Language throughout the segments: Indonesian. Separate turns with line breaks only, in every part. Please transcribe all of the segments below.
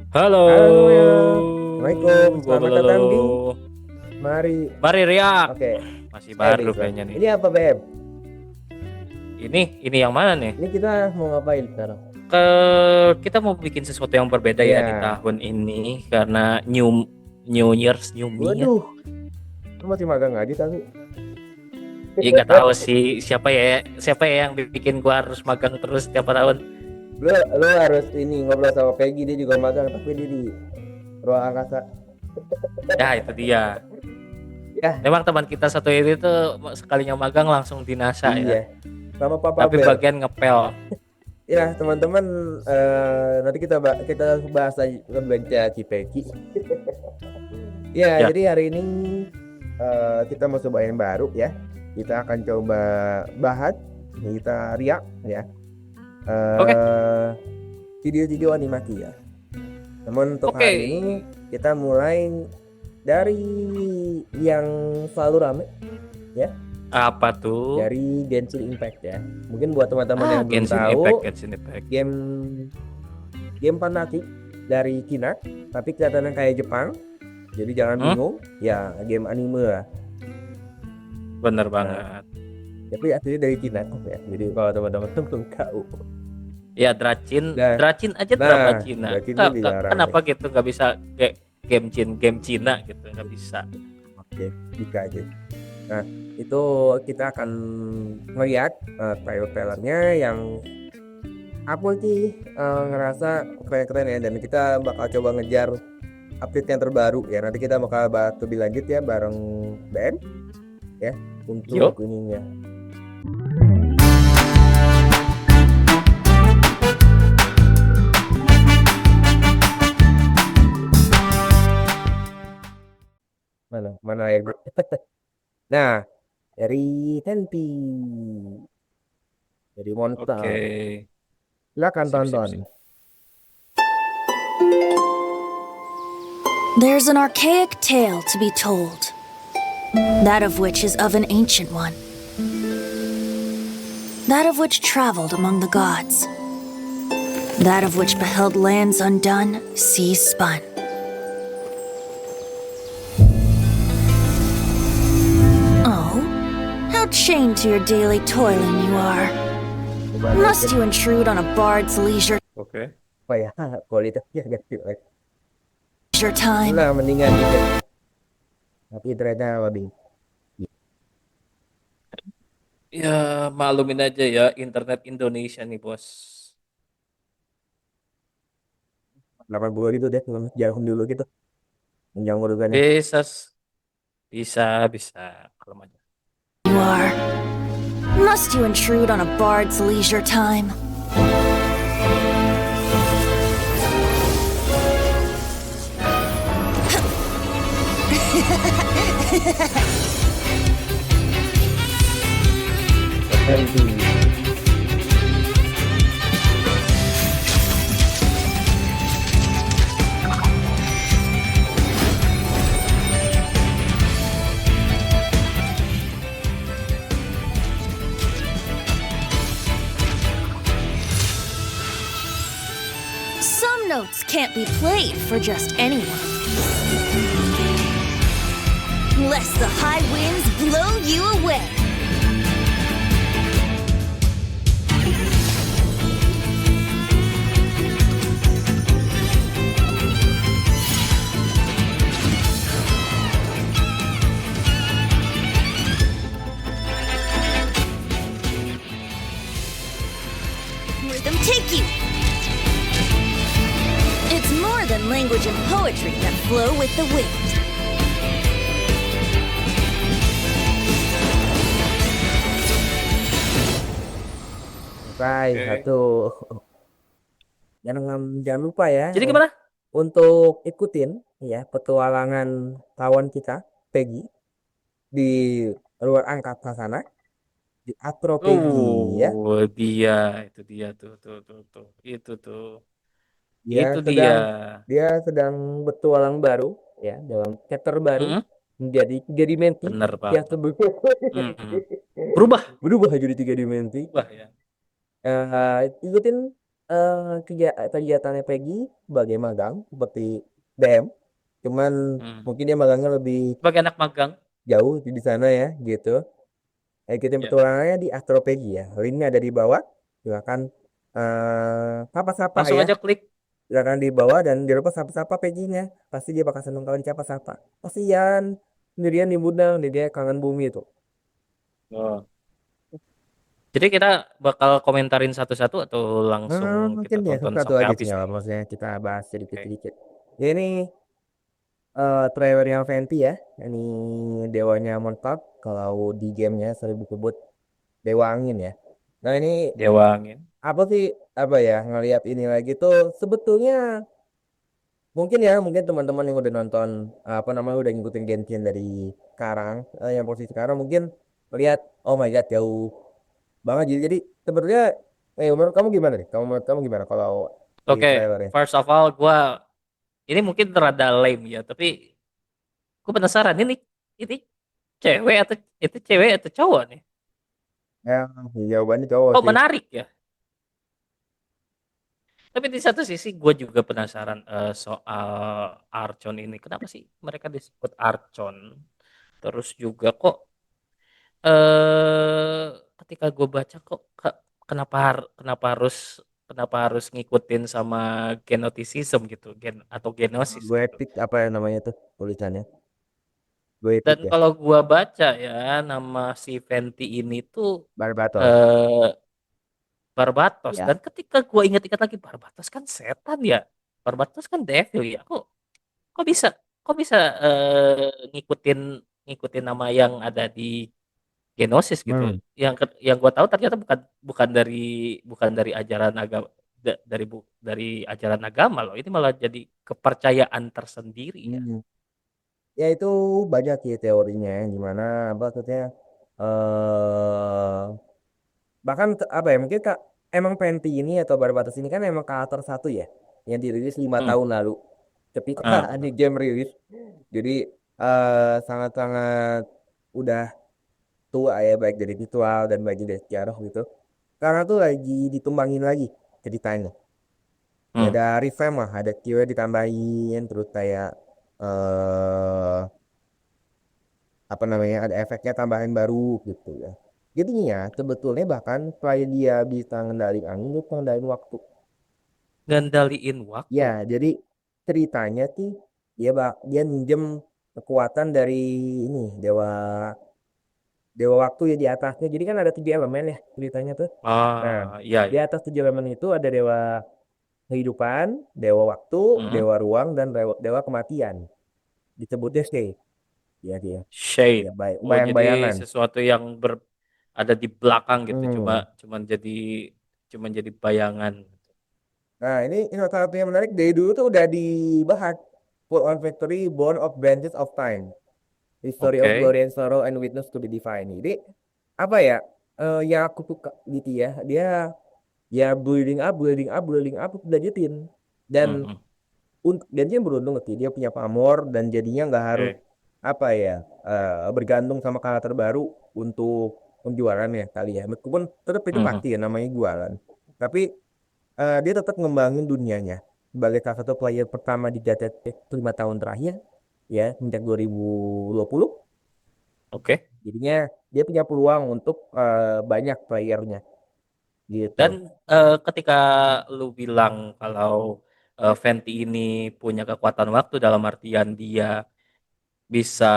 Halo,
Halo semuanya, Assalamualaikum. Selamat datang di
Bobolo.
Mari.
Mari riak.
Oke,
Masih
Edis
baru
lah.
kayaknya nih.
Ini apa Beb?
Ini yang mana nih?
Ini kita mau ngapain sekarang?
Ke kita mau bikin sesuatu yang berbeda ya di
Iya.
tahun ini karena New Year's New Me ya.
Waduh, lu masih magang aja tapi.
Ya nggak tahu sih siapa ya yang bikin gua harus magang terus tiap tahun.
Lu harus ini ngobrol sama Peggy, dia juga magang tapi dia di ruang angkasa.
Ya itu dia.
Ya,
Memang teman kita satu ini tuh sekalinya magang langsung di NASA ya.
iya. Sama Papa
Tapi
Bel.
bagian ngepel.
Ya, teman-teman, nanti kita bahas lagi kebencian si Peggy. Ya,
Ya,
jadi hari ini kita mau coba yang baru ya. Kita akan coba bahas, kita riak ya.
oke,
Video-video animasi ya. Namun untuk
oke.
hari ini kita mulai dari yang selalu rame ya,
Apa tuh?
dari Genshin Impact ya. Mungkin buat teman-teman yang belum
Genshin
tahu,
Impact, Genshin Impact.
game game fanatik dari China, tapi kelihatannya kayak Jepang. Jadi jangan bingung, ya game anime lah.
Bener
Nah,
banget.
tapi aslinya dari Cina ya. Jadi kalau teman-teman belum tahu,
Ya Dracin,
nah,
Dracin aja drama
nah,
Cina.
berarti ini dilarang nih.
Kenapa gitu nggak bisa kayak game Cina gitu nggak bisa.
Oke, bisa aja. Nah, itu kita akan ngeliat trailer-trailernya yang aku sih ngerasa keren-keren ya, dan kita bakal coba ngejar update yang terbaru ya. Nanti kita bakal bahas lebih lanjut ya bareng Ben ya untuk
Yuk,
ininya. Mana ya bro? Nah, dari Tenpi, dari
oke.
Monster, silakan
Sip, sip,
tonton.
sip.
There's an archaic tale to be told, that of which is of an ancient one, that of which traveled among the gods, that of which beheld lands undone, seas spun. Oh, how chained to your daily toiling you are. Must you intrude on a bard's leisure
Oke.
Apa ya? Kualitasnya ganti lagi.
time?
Nah, mendingan gitu. Tapi ternyata lebih
Ya maklumin aja ya internet Indonesia nih bos.
80 gitu deh, jauh dulu gitu. Yang urutannya.
Bisa, bisa. Kalau aja.
You are. Must you intrude on a bard's leisure time?
Tenpi.
Some notes can't be played for just anyone. Lest the high winds blow you away. Rhythm take you. It's more than language and poetry that flow with the wind.
Selesai
Oke.
satu. Jangan lupa ya
Jadi gimana?
untuk ikutin ya petualangan kawan kita Peggy di luar angkasa sana, di Astro Peggy ya.
Dia itu dia tuh.
Dia
Itu dia.
sedang dia sedang bertualang baru ya dalam chapter baru
Mm-mm.
menjadi tiga dimensi
Bener
yang
banget.
sebelumnya
Mm-mm. Berubah,
berubah jadi tiga dimensi.
berubah ya.
Ikutin kegiatannya Peggy sebagai magang seperti DM, cuman
Hmm.
mungkin dia magangnya lebih
Sebagai anak magang,
jauh di sana ya gitu. Ikutin
ya.
petualangannya di Astro Peggy ya. Linknya ada di bawah. Silakan sapa-sapa
Langsung
ya.
aja klik.
Silakan di bawah dan jangan lupa sapa-sapa Peggy-nya. Pasti dia bakal seneng kalau dicapa-sapa. Kasihan sendirian di Budang, dia kangen bumi itu.
Oh. Jadi kita bakal komentarin satu-satu atau langsung
Mungkin
kita
ya
tonton
satu
sampai
aja sih
habis
nggak
nih?
apa-apa, maksudnya kita bahas
Oke.
sedikit-sedikit. Ya, ini trailer yang Fenty ya. Ini dewanya Montauk. Kalau di gamenya sering disebut Dewa Angin ya. Nah ini
Dewa Angin.
apa sih, apa ya, ngelihat ini lagi tuh sebetulnya mungkin ya, mungkin teman-teman yang udah nonton apa namanya, udah ngikutin Genshin dari sekarang, yang posisi sekarang mungkin melihat oh my god jauh banget. Jadi sebetulnya menurut kamu gimana nih, menurut kamu gimana kalau di
Oke,
trailernya?
first of all, ini mungkin rada lame ya, tapi gue penasaran ini cewek atau itu cewek atau cowok nih?
Ya, jawabannya cowok
Oh
sih.
menarik ya. Tapi di satu sisi gue juga penasaran soal Archon ini. Kenapa sih mereka disebut Archon? Terus juga kok eh ketika gue baca kok kenapa harus ngikutin sama genoticism gitu, atau genosis
Gue
gitu.
epic apa ya namanya tuh tulisannya, gue epic
Dan
ya,
kalau gua baca ya nama si Fenty ini tuh
Barbatos
eh Barbatos,
ya.
dan ketika gua ingat-ingat lagi Barbatos kan setan ya. Barbatos kan devil ya. Kok bisa kok bisa ngikutin ngikutin nama yang ada di Genosis gitu.
Hmm.
Yang gua tahu ternyata bukan bukan dari ajaran agama, dari ajaran agama loh. Ini malah jadi kepercayaan tersendiri ya.
Hmm. Ya itu banyak sih teorinya ya, gimana apa maksudnya, eh bahkan apa ya, mungkin kak, emang Fenty ini atau Barbatos ini kan emang karakter satu ya yang dirilis lima
Hmm.
tahun lalu, tapi kok
Ah,
di
betul.
game rilis, jadi sangat-sangat udah tua ya, baik dari visual dan baik dari sejarah gitu. Karena tuh lagi ditumbangin lagi ceritanya. Ya
Hmm.
ada revamp lah, ada keyword ditambahin, terus kayak apa namanya, ada efeknya tambahan baru gitu ya. Jadinya sebetulnya bahkan supaya dia bisa ngendalin angin, dia bisa ngendalin waktu.
Ngendaliin
Ya,
waktu.
jadi ceritanya sih dia minjem kekuatan dari ini dewa dewa waktu ya di atasnya. Jadi kan ada 7 elemen ya ceritanya tuh. Nah,
Ah, iya,
di
iya.
atas 7 elemen itu ada dewa kehidupan, dewa waktu,
Mm-mm.
dewa ruang, dan dewa kematian. Disebutnya sih. Ya dia. Ya
Shade.
baik,
Oh, jadi
bayang-bayangan.
sesuatu yang ada di belakang gitu.
Hmm.
Cuman jadi bayangan.
Nah, ini salah satu yang menarik, dari dulu tuh udah dibahas. Full on Factory, Born of Branches of Time. History of
Oke.
Glory and Sorrow and Witness to be Divine. Jadi, apa ya, yang aku suka gitu ya, dia ya building up, building up, building up, udah jadiin. Dan
Mm-mm.
untuk dan dia beruntung gitu, dia punya pamor dan jadinya nggak harus
Oke.
apa ya, bergantung sama karakter baru untuk penjualan ya kali ya. Meskipun tetap itu
Mm-mm.
pasti ya namanya jualan. Tapi dia tetap ngembangin dunianya sebagai salah satu player pertama di data 5 tahun terakhir ya, sejak 2020.
Oke.
Jadinya dia punya peluang untuk banyak playernya gitu.
Dan ketika lu bilang kalau Fenty ini punya kekuatan waktu dalam artian dia bisa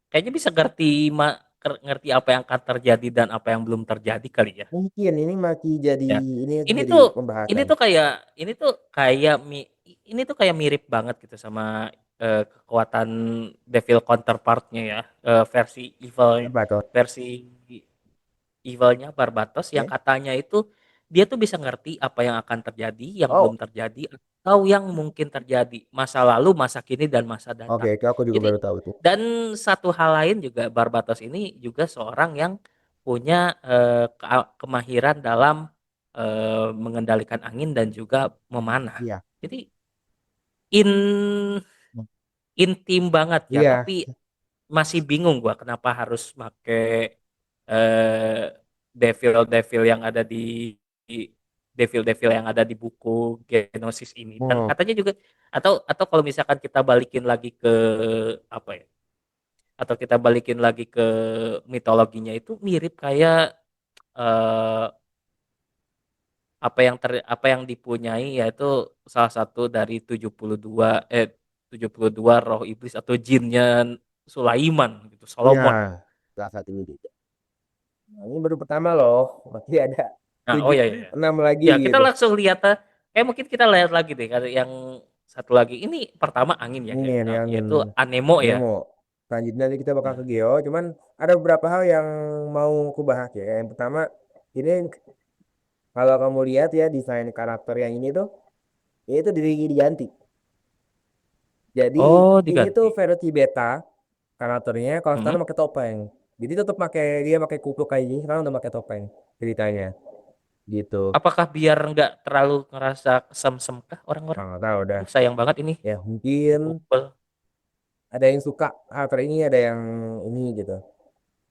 kayaknya bisa ngerti apa yang akan terjadi dan apa yang belum terjadi kali ya.
Mungkin ini masih jadi,
Ya.
ini
Ini
jadi
tuh ini
pembahasan.
tuh kayak ini tuh kayak ini tuh kayak mirip banget gitu sama kekuatan devil counterpartnya ya, versi evil,
Apa tuh?
versi evilnya Barbatos yang
Oke.
katanya itu dia tuh bisa ngerti apa yang akan terjadi, yang
Oh,
belum terjadi, atau yang mungkin terjadi, masa lalu, masa kini, dan masa
oke,
datang.
itu aku juga
Jadi
baru tahu tuh.
dan satu hal lain juga Barbatos ini juga seorang yang punya kemahiran dalam mengendalikan angin dan juga memanah.
Iya.
Jadi in intim banget ya,
Iya.
tapi masih bingung gua kenapa harus make devil-devil yang ada di devil-devil yang ada di buku Genesis ini. Dan
Hmm.
katanya juga, atau kalau misalkan kita balikin lagi ke apa ya? Atau kita balikin lagi ke mitologinya itu mirip kayak eh, apa yang dipunyai yaitu salah satu dari 72 roh iblis atau jinnya Sulaiman gitu, Solomon.
Ya, salah satu ini. Nah, ini baru pertama loh, masih ada
Nah, oh
tujuh,
ya ya ya.
enam lagi
Ya, kita
gitu.
langsung lihat mungkin kita lihat lagi deh kalau yang satu lagi. Ini pertama angin ya,
Ini nih yang angin
yaitu Anemo ya.
Nemo. Selanjutnya nanti kita bakal ke
Nah,
Geo. Cuman ada beberapa hal yang mau aku bahas ya. Yang pertama, ini kalau kamu lihat ya desain karakter yang ini tuh, ini tuh diganti. Jadi
oh
ini tuh
diganti.
versi beta karakternya. Kalau
Mhm.
sekarang pakai topeng. Jadi tetap pakai dia pakai kupluk kayak gini. Sekarang udah pakai topeng ceritanya. Gitu.
Apakah biar nggak terlalu ngerasa kesem-sem kah orang-orang?
Nggak tahu udah.
Sayang banget ini.
Ya mungkin
Kupel.
ada yang suka karakter ini, ada yang ini gitu.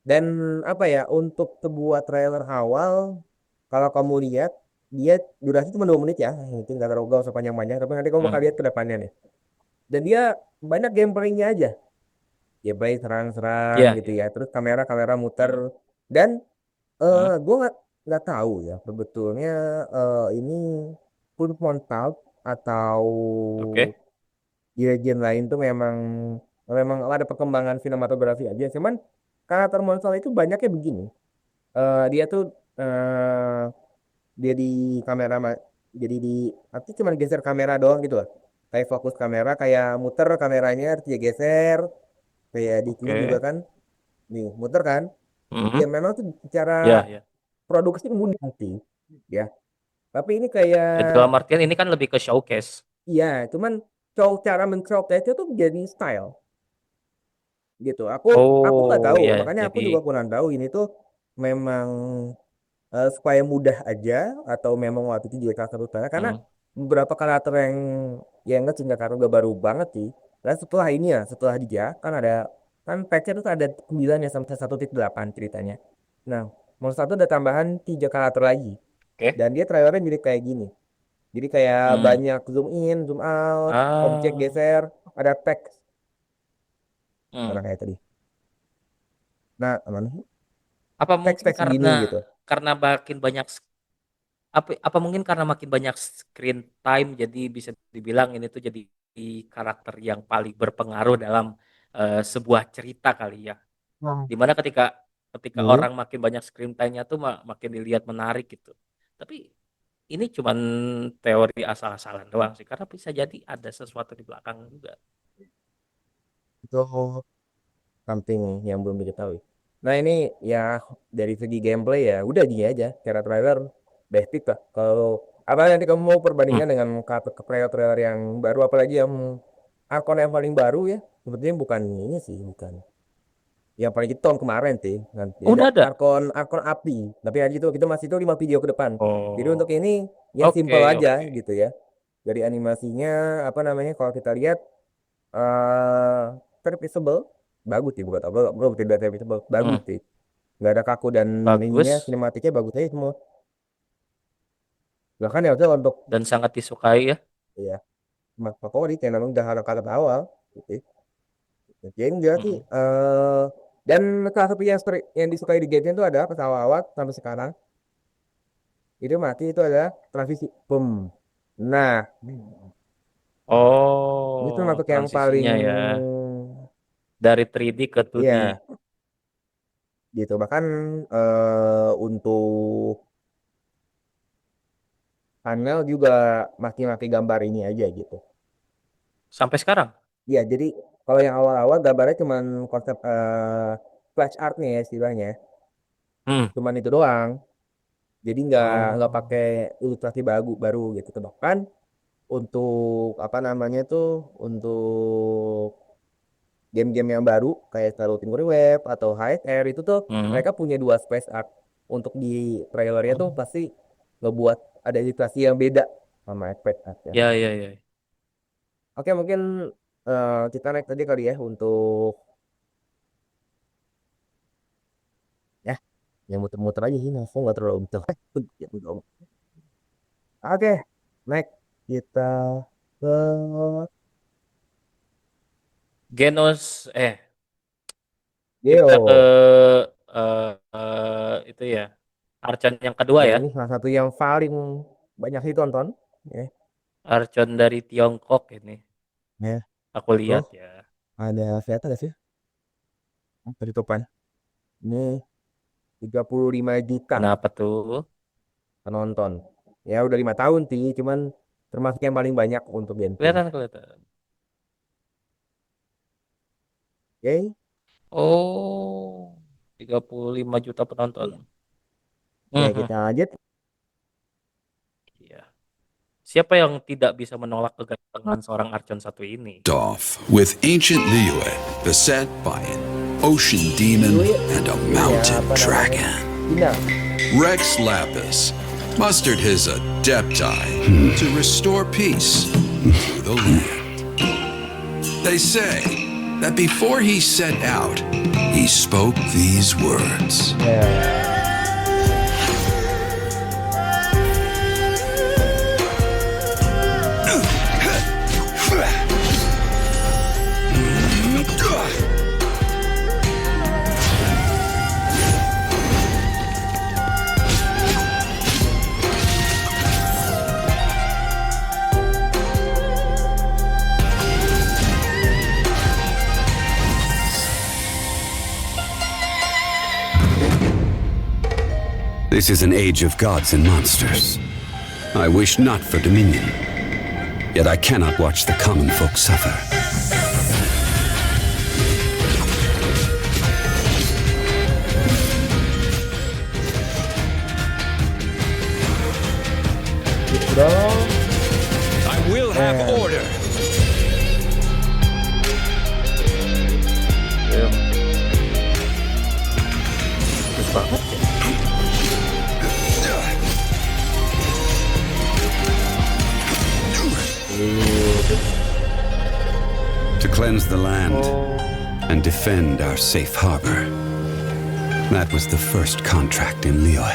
Dan apa ya, untuk sebuah trailer awal, kalau kamu lihat, dia durasi cuma 2 menit ya, mungkin nggak terlalu gak usah panjang-panjang, tapi nanti kamu bakal
Hmm.
lihat ke depannya nih. Dan dia banyak gameplaynya aja, gameplay serang-serang
Iya,
gitu
iya.
ya, terus kamera-kamera muter,
Hmm.
dan
Hmm.
gue nggak tahu ya sebetulnya ini pun montage atau
Oke.
di region lain tuh memang memang ada perkembangan sinematografi aja, cuman karakter monster itu banyaknya begini. Dia tuh eh dia di kamera jadi di arti cuma geser kamera doang gitu loh, kayak fokus kamera kayak muter kameranya terus dia geser, kayak di sini juga
Oke.
kan nih muter kan.
Hmm.
Ya memang tuh secara
Ya, ya.
produksi mudah sih ya, tapi ini kayak
Ya, dalam artian ini kan lebih ke showcase.
iya cuman cara men-showcase itu tuh jadi style gitu. Aku nggak
Oh
tahu,
ya,
makanya aku
jadi
juga kurang tahu ini tuh memang supaya mudah aja atau memang waktu itu juga karakter utama, karena
hmm.
beberapa karakter yang nggak sih karakter udah baru banget sih. Dan setelah ini ya, setelah dia kan ada kan patchnya tuh ada 9 ya sampai 1.8 ceritanya. Nah, Monster satu ada tambahan 3 karakter lagi,
Oke.
dan dia trailernya mirip kayak gini. Jadi kayak
Hmm.
banyak zoom in, zoom out, objek
Ah.
geser, ada text, mana
Hmm.
kayak tadi. Nah, mana sih?
Apa mungkin
Teks-teks gini gitu.
karena makin banyak apa mungkin karena makin banyak screen time jadi bisa dibilang ini tuh jadi karakter yang paling berpengaruh dalam sebuah cerita kali ya.
Hmm.
Dimana ketika ketika
Hmm.
orang makin banyak screen time-nya tuh makin dilihat menarik gitu. Tapi ini cuman teori asal-asalan doang sih karena bisa jadi ada sesuatu di belakang juga.
Itu something yang belum diketahui. Nah ini ya dari segi gameplay ya udah gini aja. Cara trailer basic lah. Kalau apa nanti kamu mau
Hmm.
perbandingan dengan trailer-trailer yang baru, apalagi yang Arkon yang paling baru ya. Sebetulnya bukan ini sih, bukan. Yang paling itu tahun kemarin sih. Kan. Jadi ada
Udah ada.
Arkon Arkon Api. Tapi aja itu kita masih itu 5 video ke depan. Jadi untuk
Oh.
ini ya
Oke,
simple aja
oke.
gitu ya. Dari animasinya apa namanya kalau kita lihat eh serviceable bagus sih, buat apa belum tidak serviceable bagus
Hmm.
sih, nggak ada kaku dan ininya
Bagus
sinematiknya bagus aja semua, bahkan ya udah untuk
dan sangat disukai ya.
ya Mas favorit yang memang udah ada kata awal gitu. Jadi enggak sih
Hmm.
dan salah satu yang disukai di game itu ada pesawat sampai sekarang itu mati itu ada transisi boom. Nah itu
Oh,
termasuk yang paling
transisinya ya dari 3D ke 2D.
ya gitu, bahkan untuk panel juga maki-maki gambar ini aja gitu.
Sampai sekarang.
Ya, jadi kalau yang awal-awal gambarnya cuman konsep flash art nih ya istilahnya.
Hmm.
Cuman itu doang. Jadi nggak
Oh.
pakai ilustrasi baru baru gitu. Bahkan untuk apa namanya tuh untuk game-game yang baru kayak Star Tinguri Web atau HSR itu tuh
Hmm.
mereka punya 2 space art. Untuk di trailernya tuh pasti ngebuat ada ilustrasi yang beda sama space art ya.
Ya, ya, ya.
Oke, mungkin kita naik tadi kali ya untuk ya yang muter-muter aja sih, aku nggak terlalu betul. Oke, next kita ke
Genos kita ke
Geo.
itu ya, Archon yang kedua
Ya,
ya.
ini salah satu yang paling banyak ditonton. Ya,
Archon dari Tiongkok ini.
ya.
Aku
Tuh,
lihat ya.
ada kelihatan gak sih? Penutupan. Ini 35 juta
Kenapa tuh?
penonton. Ya, udah 5 tahun sih, cuman termasuk yang paling banyak untuk Genshin.
Kelihatan kelihatan.
Oke,
Oh, 35 juta penonton.
oke
Mhm.
kita lanjut.
Iya. Siapa yang tidak bisa menolak kegantengan seorang Archon satu ini?
Off with ancient Liyue, beset by an ocean demon
Dulu ya,
and a
ini ya
mountain
apa namanya?
dragon.
Bintang.
Rex Lapis mustered his adepti to restore peace to the land. They say that before he set out, he spoke these words.
Ya,
This is an age of gods and monsters. I wish not for dominion, yet I cannot watch the common folk suffer.
gitu dong.
I will have
Eh.
order.
Bagus banget ya.
To cleanse the land
Oh,
and defend our safe harbor. That was the first contract in Liyue.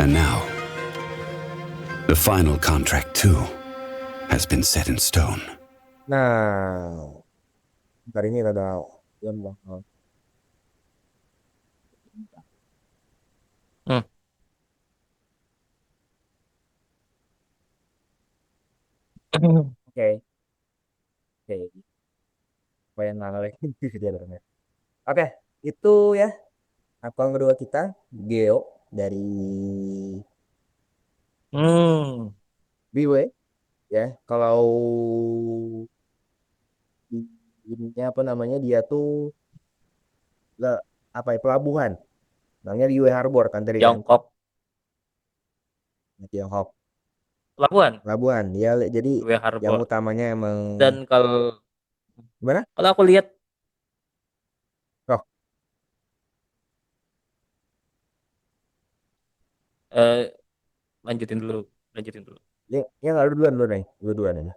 And now, the final contract too has been set in stone.
Nah, ntar ini ada yang bakal.
hmm.
Oke, oke. Apa yang ngalih kejadiannya. Oke, itu ya akun kedua kita Geo dari
Hmm.
Biwe ya. Kalau ininya apa namanya dia tuh apa ya pelabuhan. Namanya Biwe Harbor kan tadi kan.
Tiongkok
Tiongkok.
pelabuhan
Pelabuhan. Dia jadi
Dua
yang
Harbor.
utamanya emang
Dan kalau
gimana?
kalau aku lihat
Oh,
eh, lanjutin dulu, lanjutin dulu.
yang lalu duluan dulu nih, duluan aja.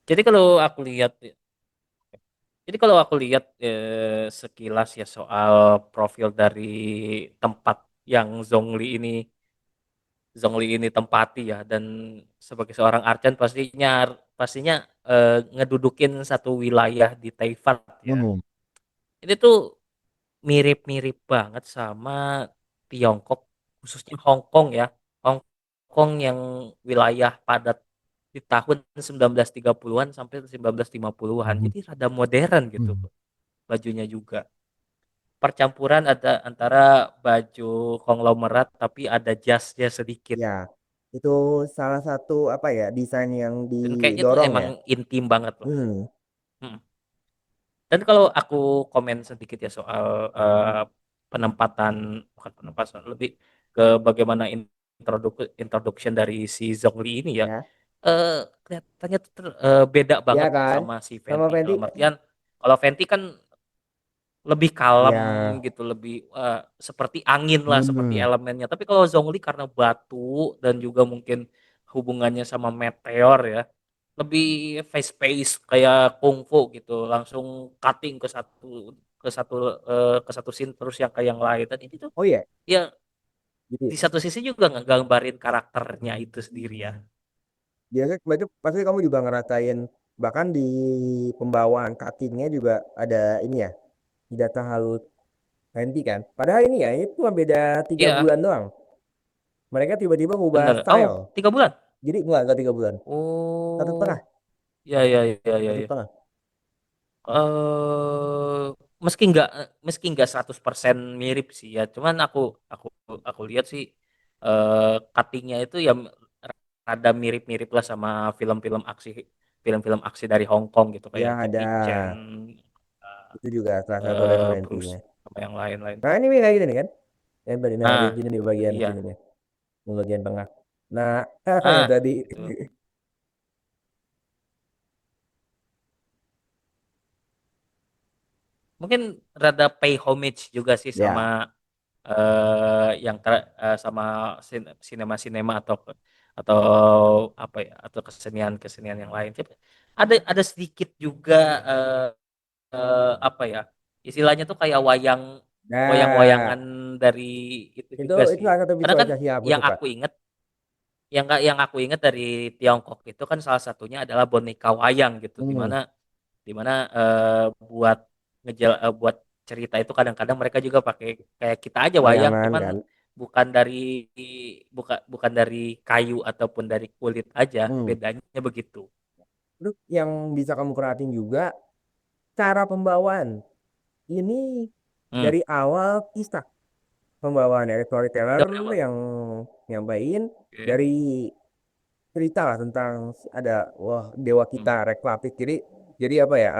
Jadi kalau aku lihat, jadi kalau aku lihat sekilas ya soal profil dari tempat yang Zhongli ini tempati ya, dan sebagai seorang Archen pastinya pastinya ngedudukin satu wilayah di Taifat ya.
Hmm.
Ini tuh mirip-mirip banget sama Tiongkok, khususnya Hong Kong ya. Hong Kong yang wilayah padat di tahun 1930-an sampai 1950-an.
Hmm.
Jadi rada modern gitu
Hmm.
bajunya juga. Percampuran ada antara baju konglomerat tapi ada jasnya sedikit.
Ya, itu salah satu apa ya desain yang
Dan kayaknya tuh
didorong
emang
ya.
intim banget loh.
Hmm.
Hmm. Dan kalau aku komen sedikit ya soal penempatan, bukan penempatan, lebih ke bagaimana introduction dari si Zhongli ini ya,
Ya,
kelihatannya tuh beda
ya
banget
kan.
sama si
Sama
Fenty.
Fenty.
Dalam artian, kalau Fenty kan lebih kalem
Ya,
gitu, lebih seperti angin lah, seperti
hmm.
elemennya. Tapi kalau Zhongli karena batu dan juga mungkin hubungannya sama meteor ya, lebih fast pace kayak kungfu gitu, langsung cutting ke satu scene terus yang ke yang lain. Dan ini tuh
Oh iya,
ya
Gitu ya.
di satu sisi juga ngegambarin karakternya itu sendiri ya.
Biasanya berarti pasti kamu juga ngerasain bahkan di pembawaan cuttingnya juga ada ini ya, data halus Fenty kan. Padahal ini ya itu cuma beda tiga
Iya,
bulan doang. Mereka tiba-tiba ngubah
bener.
style.
Oh, 3 bulan.
Jadi enggak 3 bulan, satu setengah,
Oh, ya ya ya ya
satu
ya.
setengah.
eh meski nggak 100% mirip sih ya, cuman aku lihat sih cuttingnya itu ya rada mirip-mirip lah sama film-film aksi dari Hong Kong gitu kayak
Ya ada,
Jackie Chan,
itu juga salah satu referensinya.
Bruce sama yang lain-lain.
Nah ini kayak gini nih kan, yang tadi nah di
Nah,
sini di bagian
iya.
sini nih, di bagian tengah. Nah yang
Ah,
tadi
itu. Mungkin rada pay homage juga sih sama
ya,
sama sinema-sinema atau apa ya atau kesenian-kesenian yang lain. Ada sedikit juga eh, apa ya istilahnya tuh kayak
nah
wayang-wayangan dari itu
itu
juga
itu
sih.
salah satu
Karena kan
visualisasi yang aku
yang
suka.
aku inget yang aku inget dari Tiongkok itu kan salah satunya adalah boneka wayang gitu,
Hmm,
dimana buat cerita itu kadang-kadang mereka juga pakai kayak kita aja wayang,
wayangan kan.
cuman bukan dari kayu ataupun dari kulit aja,
Hmm.
bedanya begitu.
Terus yang bisa kamu perhatiin juga cara pembawaan ini
Hmm,
dari awal kisah pembawaan dari storyteller
dari awal.
yang nyampein
Oke.
dari cerita lah tentang ada wah dewa
Hmm,
kita Rex Lapis. Jadi apa ya,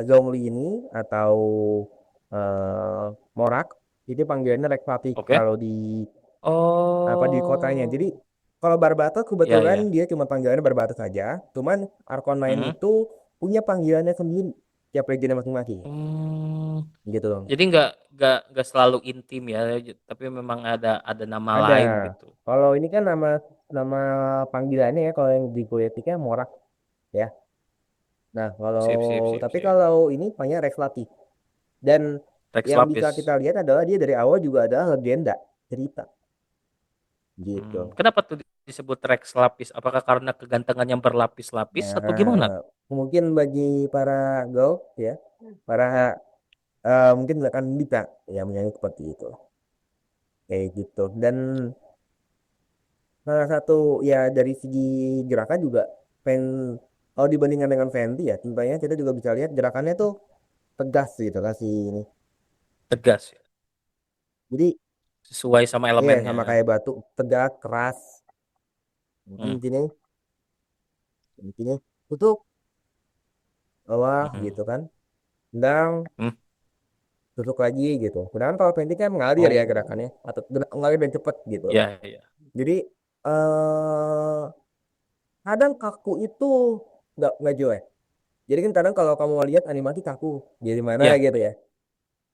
Zhongli ini atau Morak itu panggilannya Rex Lapis
oke.
kalau di apa di kotanya. Jadi
Oh,
kalau Barbatos
ya
kebetulan
ya.
dia cuma panggilannya Barbatos saja. Cuman Arcon
Hmm.
itu punya panggilannya sendiri tiap legenda masing-masing
Hmm,
gitu loh.
jadi nggak selalu intim ya, tapi memang ada nama
Ada.
lain gitu.
Kalau ini kan nama nama panggilannya ya kalau yang di Goetiknya Morak ya. Nah, kalau
Sip sip sip
tapi
sip.
kalau ini panggilnya Rex Lati. Dan
Rex
yang bisa kita
Lapis.
lihat adalah dia dari awal juga adalah legenda cerita gitu.
Kenapa tuh disebut Rex lapis? Apakah karena kegantengan yang berlapis-lapis atau gimana?
Nah, mungkin bagi para golf ya, para mungkin akan bisa ya menyanyi seperti itu kayak gitu. Dan salah satu ya dari segi gerakan juga pen kalau dibandingkan dengan Fenty ya tentunya kita juga bisa lihat gerakannya tuh tegas gitu kasih ini.
Tegas ya,
Jadi
sesuai sama
iya
elemennya.
sama kayak batu tegas keras. Mungkin
Hmm.
di sini tutup bawah
Hmm.
gitu kan. Tendang
Hmm.
tutup lagi gitu. Sedangkan kalau Fenty kan mengalir ya
Oh,
gerakannya atau mengalir dan cepat gitu.
ya ya.
Jadi eh kadang kaku itu nggak jelek. Jadi kan kadang kalau kamu lihat animasi kaku, jadi mana
Ya.
gitu ya.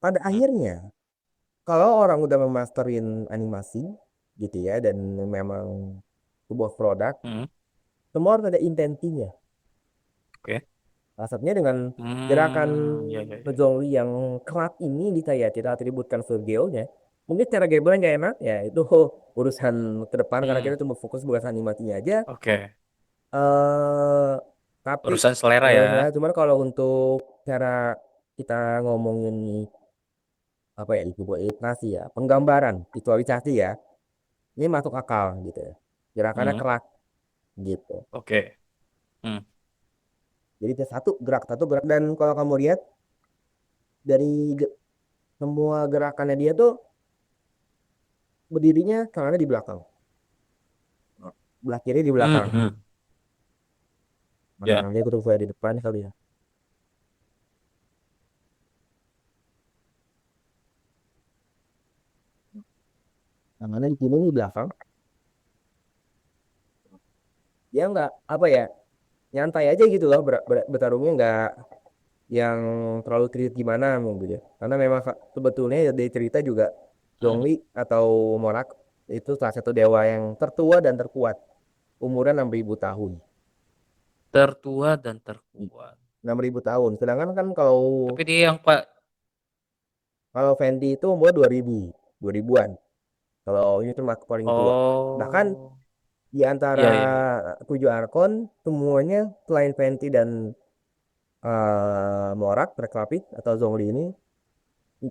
Pada
Hmm.
akhirnya, kalau orang udah memasterin animasi gitu ya, dan memang sebuah produk,
Hmm.
semua harus ada intensinya.
Oke.
Asapnya dengan gerakan
Ya ya ya.
Zhongli yang keras ini bisa ya kita atributkan ke geonya. Mungkin secara gameplay nggak enak ya, itu urusan ke depan karena
Hmm.
kita cuma fokus buat animasinya aja.
Oke.
eh tapi
Urusan selera ya.
nah, cuman kalau untuk cara kita ngomongin apa ya itu buat ilustrasi ya penggambaran visualisasi ya ini masuk akal gitu ya gerakannya
Hmm.
keras gitu
Oke. Hmm.
jadi dia satu gerak dan kalau kamu lihat dari semua gerakannya dia tuh berdirinya tangannya di belakang belah kiri di
Hmm.
belakang
Hmm.
mana
Ya.
dia tuh saya di depan kali ya tangannya di sini di belakang dia nggak apa ya nyantai aja gitu loh bertarungnya nggak yang terlalu kritis gimana gitu ya. Karena memang sebetulnya ya dari cerita juga
Hmm.
Zhongli atau Morak itu salah satu dewa yang tertua dan terkuat. Umurnya 6.000 tahun.
Tertua dan terkuat.
6.000 tahun. Sedangkan kan kalau
Tapi dia yang Pak.
kalau Fenty itu umur 2000, 2000-an. Kalau ini termasuk paling tua. Bahkan
Oh.
di antara
Iya, iya, iya.
7 Arkon semuanya selain Venti dan Morak, Reclapit atau Zhongli ini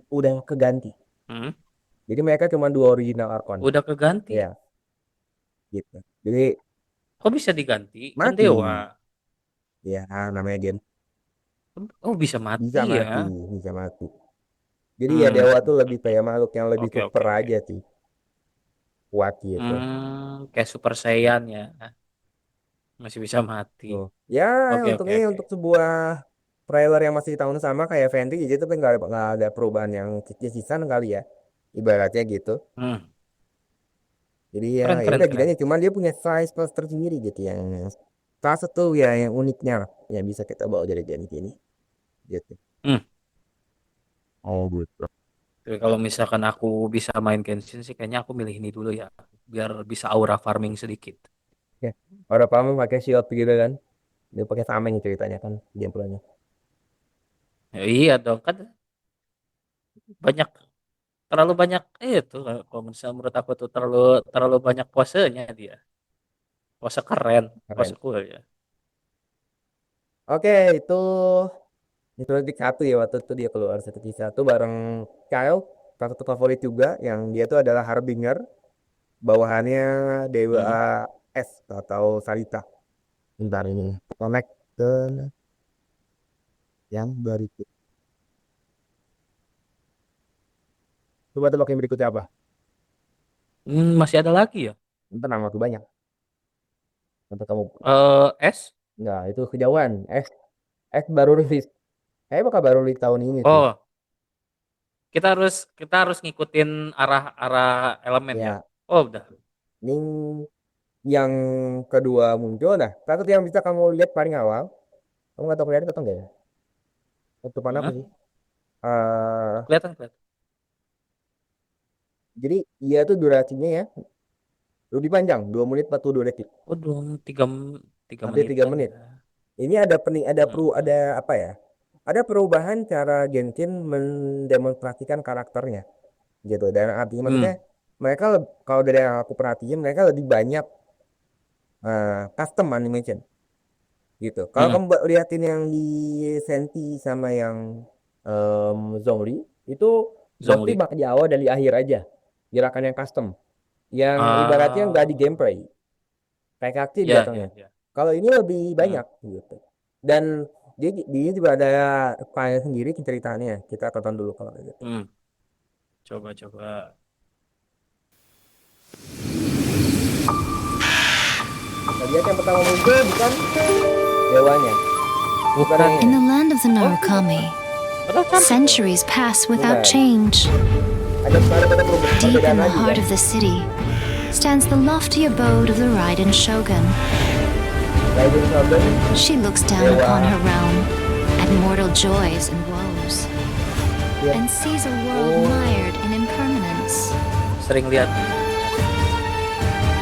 udah keganti.
Hmm?
Jadi mereka cuma 2 original Arkon.
Udah keganti.
Ya, gitu. Jadi
Kok bisa diganti? Kan
mati.
dewa.
Ya, namanya game.
Oh, bisa
Bisa
mati ya.
mati, bisa mati. Jadi ya
Hmm.
dewa tuh lebih kayak makhluk yang lebih
Oke,
super
oke, oke.
aja sih. Kuat gitu.
Kayak Super Saiyan ya. Masih bisa mati.
Tuh. Ya,
Oke, oke,
untungnya
oke.
untuk sebuah trailer yang masih tahun sama kayak Venti gitu tapi nggak ada perubahan yang signifikan kali ya. Ibaratnya gitu.
Hmm.
Jadi ya
Keren,
ya
keren,
udah gini
keren.
aja. Cuman dia punya size plus tersendiri gitu yang salah satu ya yang uniknya lah, yang bisa kita bawa dari game ini gitu.
Hmm.
Oh gitu.
Tapi kalau misalkan aku bisa main Genshin sih, kayaknya aku milih ini dulu ya. Biar bisa aura farming sedikit.
Ya. Orang paham pakai shield gitu kan. Dia pakai tameng ceritanya kan gameplaynya.
Ya, iya dong, kan banyak terlalu banyak itu kalau misalnya menurut aku tuh terlalu terlalu banyak posenya dia. Pose keren, pose
Keren.
cool ya.
Oke, itu di satu ya waktu itu dia keluar satu di satu bareng Kyle, salah satu favorit juga yang dia tuh adalah Harbinger, bawahannya Dewa
Hmm.
S atau Sarita. Bentar ini connect ke yang berikut. Coba tebak yang berikutnya apa?
Masih ada lagi ya?
Bentar nama tuh banyak. Untuk kamu
S?
enggak itu kejauhan. X baru rilis. Kayaknya bakal baru rilis tahun ini sih.
Oh, kita harus ngikutin arah arah elemen ya.
Ya,
Oh, udah.
ini yang kedua muncul. Nah, satu yang bisa kamu lihat paling awal. Kamu nggak tahu kelihatan atau enggak ya? Tutupan apa
Hah?
sih? eh
Kelihatan, kelihatan.
jadi dia tuh durasinya ya lebih panjang 2 menit 42 detik
Oh, dong, tiga
hampir 3
menitan
menit
ya.
ini
Heeh.
ada apa ya, ada perubahan cara Genshin mendemonstrasikan karakternya gitu dan artinya maksudnya
Hmm.
mereka kalau dari yang aku perhatiin mereka lebih banyak custom animation gitu. Kalau
Hmm.
kamu liatin yang di Senti sama yang Zhongli itu Zhongli
Zhongli.
bakal di awal dan di akhir aja gerakan yang custom yang ibaratnya nggak di
Ah,
gameplay kayak kaki di
ya,
belakangnya.
ya, ya.
Kalau ini lebih
Hmm.
banyak gitu. Dan dia juga ada file sendiri ceritanya. Kita tonton dulu kalau kayak gitu.
Hmm. Coba, coba.
Nah, dia yang pertama muncul bukan dewanya, bukan yang
Bukan.
In
ini.
the land of the
Oh,
Narukami,
padahal cantik.
centuries pass without
Bukan.
change.
Ada
Deep
perbedaan
in the
lagi
heart
kan.
of the city stands the lofty abode of the Raiden Shogun.
Raiden Shogun,
She looks down
Dewa.
upon her realm at mortal joys and woes,
dia
and sees a world
Oh.
mired in impermanence.
Sering lihat.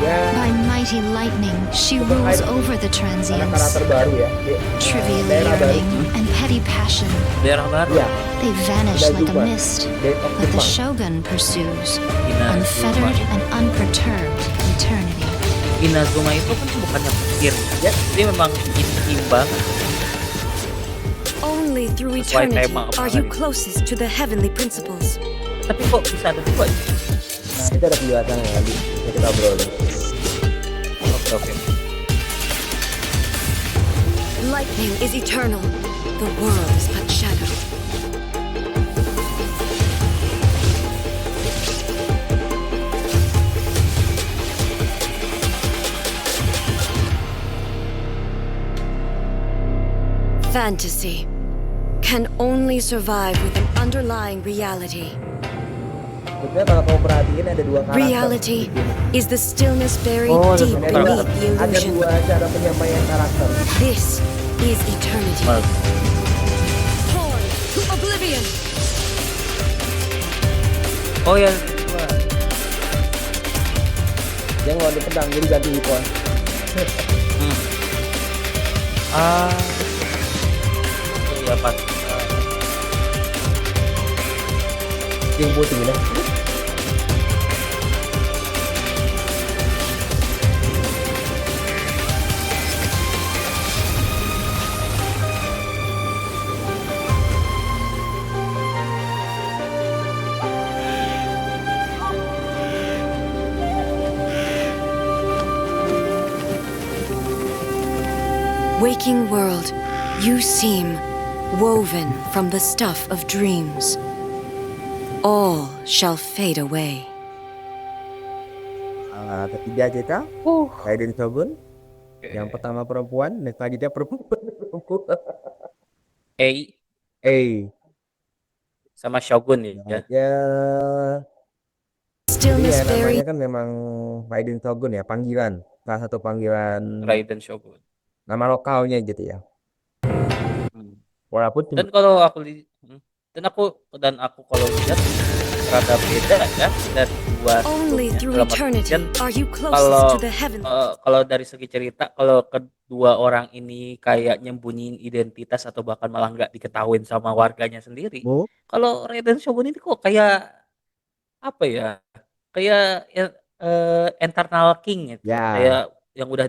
dia
By mighty lightning, she rules over the
karena
transients.
karakter baru ya.
Trivial
Daerah baru.
yearning and petty passion,
Daerah baru.
Iya,
they vanish
Udah
like a
Jepang.
mist,
Dead of
but the
Jepang.
Shogun pursues,
Inazuma.
unfettered and unperturbed eternity.
Inazuma itu kan bukannya petir.
Ya.
Dia memang imbang.
Only through
Sesuai
eternity
tema
are you
apalagi.
closest to the heavenly principles.
Tapi kok bisa ada dua?
Nah, itu ada penjelasannya nanti yang kita obrolin.
Oke, oke.
Lightning is eternal. The world is but shadow. Fantasy can only survive with an underlying reality.
Sebenarnya kalau kamu perhatiin ada 2 karakter.
Reality is the stillness buried
Oh, ada
deep
dua
beneath
karakter.
the
Ada
illusion.
2 cara penyampaian karakter.
This is eternity.
Mas,
Torn to oblivion.
oh ya,
Dia ngeluarin pedang jadi ganti weapon.
hmm. Ah, iya pas.
Yang putih lah.
Waking world, you seem woven from the stuff of dreams. All shall fade away.
Ketiga kita Raiden Shogun, yang
Oke.
pertama perempuan dan selanjutnya perempuan.
Ei sama Shogun ya.
Ya, jadi
Stillness
ya
very
namanya kan memang Raiden Shogun ya, panggilan, salah satu panggilan
Raiden Shogun.
nama lokalnya gitu ya.
Hmm.
Walaupun
Dan kalau aku dan aku kalau lihat rada beda ya dari dua
only
sebelumnya.
through
Dalam
eternity
artian
are you
kalau
closest to the heaven.
kalau dari segi cerita, kalau kedua orang ini kayak nyembunyiin identitas atau bahkan malah nggak diketahuin sama warganya sendiri.
Bu,
Kalau Raiden Shogun ini kok kayak apa ya? Kayak internal king gitu.
ya,
Kayak yang udah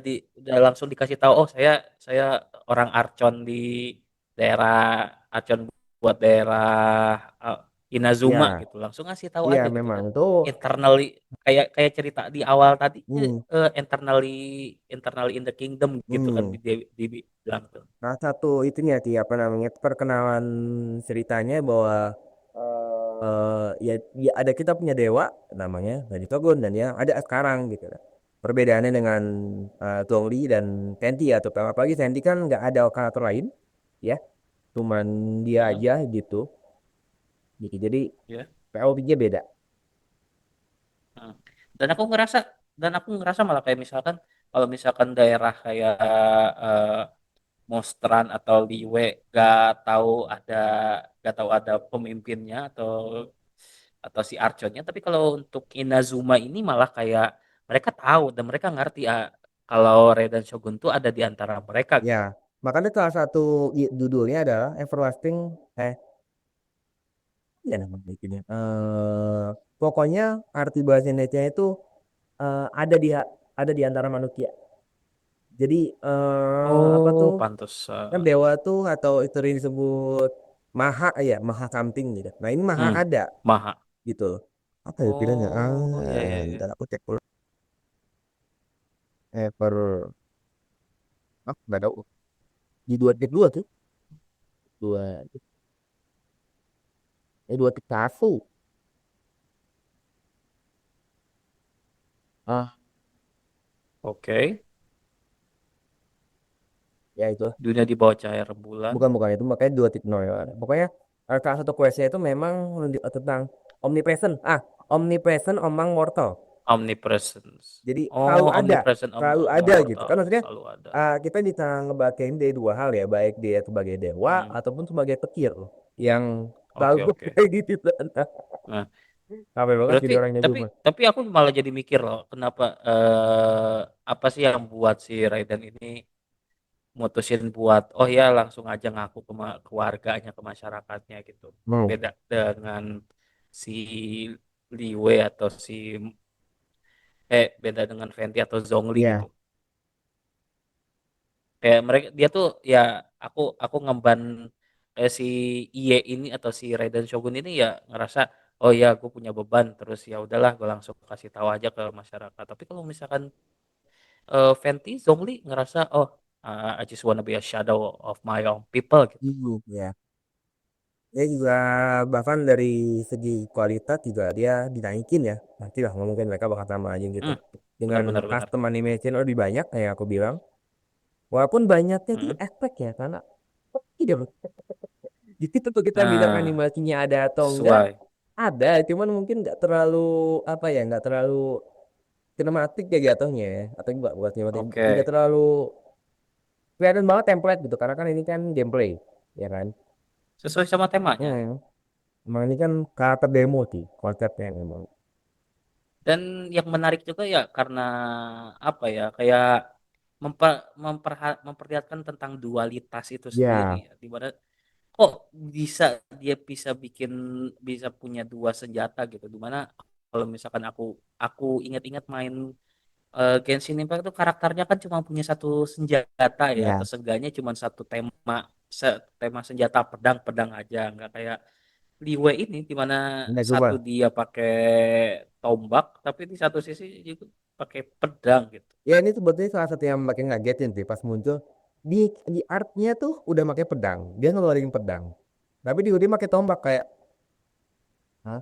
langsung dikasih tahu, oh saya orang Archon di daerah Archon buat daerah uh, Inazuma
ya,
gitu. Langsung ngasih tahu
iya
aja gitu
memang
kan.
itu.
Internally kayak kayak cerita di awal tadi
Hmm,
internally internally in the kingdom gitu kan
hmm.
dibilang tuh.
Salah satu itunya sih apa namanya perkenalan ceritanya bahwa ya, ya ada kita punya dewa namanya Raiden Shogun dan ya ada sekarang gitu. Perbedaannya dengan Zhongli dan Fenty atau apalagi Fenty kan nggak ada karakter lain ya, cuman dia
Heeh,
aja gitu. Jadi
ya.
POV-nya beda.
Heeh. Dan aku ngerasa malah kayak misalkan kalau misalkan daerah kayak eh, Mostran atau Liwe ada gak tahu ada pemimpinnya atau si Archonnya, tapi kalau untuk Inazuma ini malah kayak mereka tahu dan mereka ngerti kalau Raiden Shogun tuh ada di antara mereka
Ya,
gitu.
makanya salah satu judulnya adalah Everlasting eh ya namanya gini. Pokoknya arti bahasa Indonesia itu ada di antara manusia. Jadi apa
Oh,
tuh kan
pantesan.
dewa tuh atau itu yang disebut maha ya, maha something gitu. Nah, ini maha
Hmm,
ada
Maha.
gitu loh. Apa ya bilangnya?
Oh, ya ya ya.
Ntar aku cek dulu. Ever nggak tahu. Di dua titik dua tuh. Dua dua titik satu. Ah,
Oke.
ya itu.
Dunia di bawah cahaya rembulan.
Bukan itu makanya 2.0 ya. Pokoknya salah satu questnya itu memang tentang omnipresent. Omnipresent among mortal.
Omnipresence.
Jadi
Oh, omnipresent
selalu
among
ada gitu. Kan
mortal.
maksudnya
Selalu ada.
kita bisa ngebacain dari dua hal ya, baik dia sebagai dewa
Hmm.
ataupun sebagai petir yang selalu
Oke, oke.
kayak gitu.
Nah,
Sampai banget
berarti
jadi orangnya
tapi
cuma.
tapi aku malah jadi mikir loh, kenapa apa sih yang buat si Raiden ini mutusin buat oh ya langsung aja ngaku ke warganya, ke masyarakatnya gitu.
Mau.
Beda dengan si Liwe atau beda dengan Fenty atau Zhongli gitu.
Ya,
Kayak mereka dia tuh ya aku ngemban si Iye ini atau si Raiden Shogun ini ya ngerasa oh ya aku punya beban terus ya udahlah gue langsung kasih tahu aja ke masyarakat. Tapi kalau misalkan Fenty Zhongli ngerasa oh I just wanna be a shadow of my own people gitu.
ya. Ya juga bahkan dari segi kualitas juga dia dinaikin ya. Nanti lah mungkin mereka bakal sama aja gitu.
Hmm,
Dengan
benar-benar benar.
custom animation lebih banyak kayak aku bilang. Walaupun banyaknya di
Hmm.
efek ya karena tidak jadi tentu kita bilang
Nah,
animasinya ada atau enggak
sesuai.
ada, cuman mungkin nggak terlalu apa ya, nggak terlalu sinematik ya jatuhnya ya. Atau enggak buat sinematik, nggak
Oke.
terlalu kelihatan banget template gitu karena kan ini kan gameplay ya kan.
Sesuai sama temanya.
Hmm. Emang ini kan karakter demo sih konsepnya emang.
Dan yang menarik juga ya karena apa ya kayak memperlihatkan tentang dualitas itu sendiri
Ya,
ya, dimana kok dia bisa punya dua senjata gitu, dimana kalau misalkan aku ingat-ingat main Genshin Impact tuh karakternya kan cuma punya satu senjata ya
ya,
atau seenggaknya cuma satu tema senjata pedang pedang aja, nggak kayak Liwe ini di mana
ada
satu
coba.
dia pakai tombak tapi di satu sisi juga pakai pedang gitu.
Ya ini sebetulnya salah satu yang makin ngagetin sih pas muncul. di artnya tuh udah pakai pedang, dia ngeluarin pedang, tapi dia pakai tombak kayak, hah?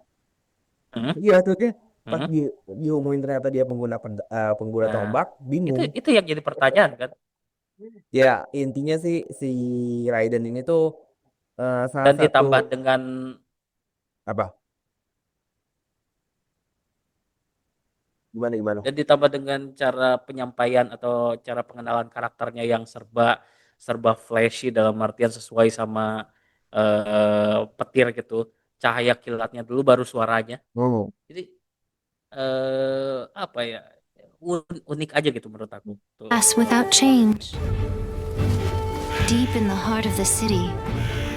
Hmm?
Iya tuh dia pas
Hmm?
diumumin ternyata dia pengguna
Nah,
tombak,
itu
bingung.
itu yang jadi pertanyaan kan.
Ya intinya sih si Raiden ini tuh salah
Dan
satu
ditambah dengan
apa? Gimana gimana?
dan ditambah dengan cara penyampaian atau cara pengenalan karakternya yang serba serba flashy dalam artian sesuai sama petir gitu. Cahaya kilatnya dulu baru suaranya.
Oh.
Jadi apa ya? Unik aja gitu menurut aku. Tuh.
Pass without change. Deep in the heart of the city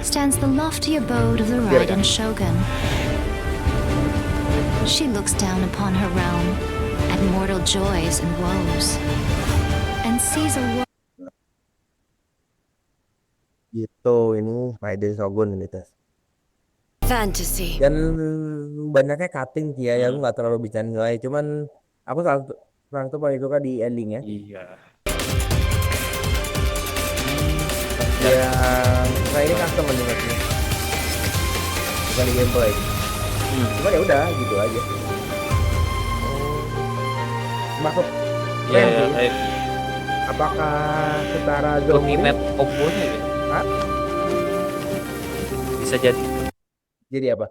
stands the lofty abode of the Raiden Shogun. She looks down upon her realm at mortal joys and woes, and sees a world.
Gitu ini Raiden Shogun gitu.
Fantasy.
Dan banyaknya cutting sih ya, aku
Hmm.
nggak terlalu bisa nilai, cuman aku salah satu paling suka di endingnya.
Iya.
Ya,
Dan
nah ini custom animasinya, bukan di gameplay.
hmm.
Cuma ya udah gitu aja. Masuk
Ya,
keren
ya,
sih. Apakah setara
Gogi
Zhongli?
map kombonya gitu.
Hah?
Bisa jadi
Jadi apa?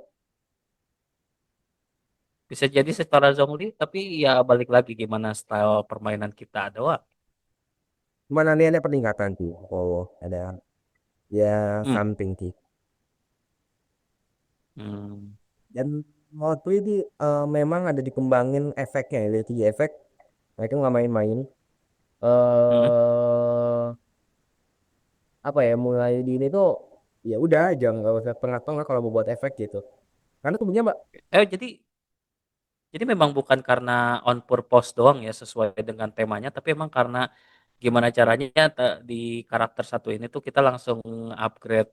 bisa jadi setara Zhongli tapi ya balik lagi gimana style permainan kita doang.
Cuma nanti ada peningkatan sih. Oh, ada ya
Hmm.
something sih.
Hmm.
Dan waktu itu memang ada dikembangin efeknya, ya, dari segi efek mereka nggak main-main.
Hmm.
eh Apa ya, mulai di ini tuh ya udah aja nggak usah tengah-tengah kalau mau buat efek gitu. Karena sebenarnya mbak,
Jadi memang bukan karena on purpose doang ya sesuai dengan temanya tapi emang karena gimana caranya di karakter satu ini tuh kita langsung upgrade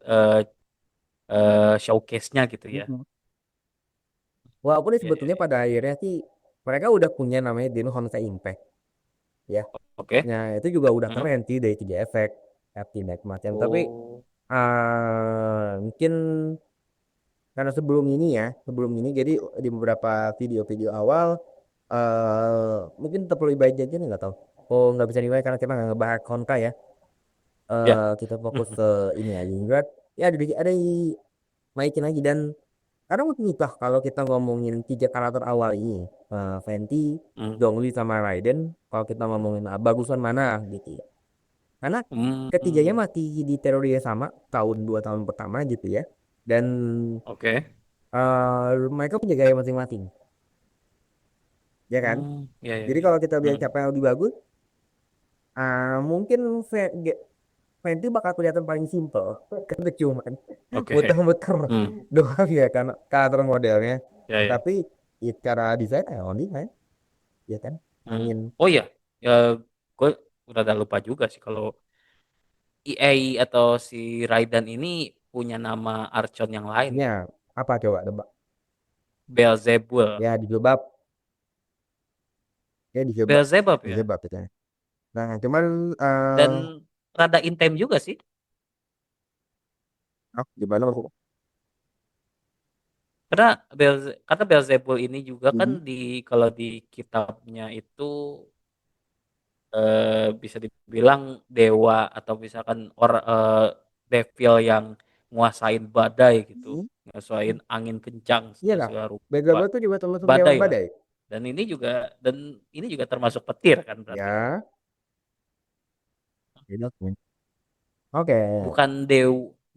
showcase-nya gitu ya.
mm-mm, walaupun ini
Ya, ya,
sebetulnya
ya.
pada akhirnya sih mereka udah punya namanya Dino Honkai Impact ya.
Oke.
Nah itu juga udah
Hmm.
keren sih dari segi efek, macam. Tapi
Oh.
mungkin karena sebelum ini jadi di beberapa video-video awal mungkin tetap lebih baik aja nih, nggak tahu. Oh nggak bisa nilai karena kita nggak ngebahas Honkai ya.
Ya.
Kita fokus ke ini aja. Berat ya ada naikin lagi. Dan kadang mungkin lupa kalau kita ngomongin tiga karakter awal ini, Venti,
Hmm.
Zhongli sama Raiden, kalau kita ngomongin bagusan mana gitu ya. Karena ketiganya
Hmm.
mati di teror yang sama tahun 2 tahun pertama gitu ya. Dan
Oke.
mereka punya gaya masing-masing, ya kan?
Ya, ya,
Jadi
ya.
kalau kita bilang
Hmm.
siapa yang lebih bagus, mungkin Fenty bakal kelihatan paling simple karena cuman
Oke.
muter-muter
Hmm.
doang ya kan karakter modelnya.
Ya, ya.
Tapi ya, cara desain ya on design, ya kan?
Hmm.
Angin.
Oh iya, ya gue udah ada lupa juga sih kalau EA atau si Raiden ini punya nama Archon yang lain
Ya
gitu.
apa coba tebak?
Beelzebul.
Ya dijebak, ya dijebak,
Beelzebub ya.
dijebak gitu. Nah cuman eh
Dan rada intem juga sih.
gimana maksudnya?
Karena Beelzebul ini juga kan
Mhm.
kalau di kitabnya itu bisa dibilang dewa atau misalkan devil yang nguasain badai gitu, nguasain angin kencang
Iya lah,
segala rupa.
Begabah itu juga termasuk dewa
Badai lah.
badai.
Dan ini juga termasuk petir kan berarti kan.
Ya, beda kan. Oke.
Bukan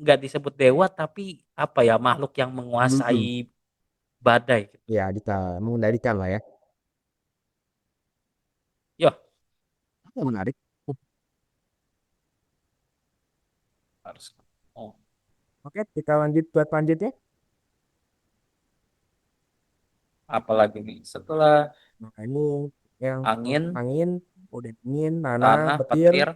nggak disebut dewa tapi apa ya makhluk yang
Mhm.
menguasai badai gitu.
Ya, mengendalikan lah ya.
Ya,
Oh, menarik.
harus. Oh,
Oke, kita lanjut buat selanjutnya.
apalagi nih setelah
Nah, ini yang
angin,
angin, udah angin, tanah,
tanah,
petir.
petir,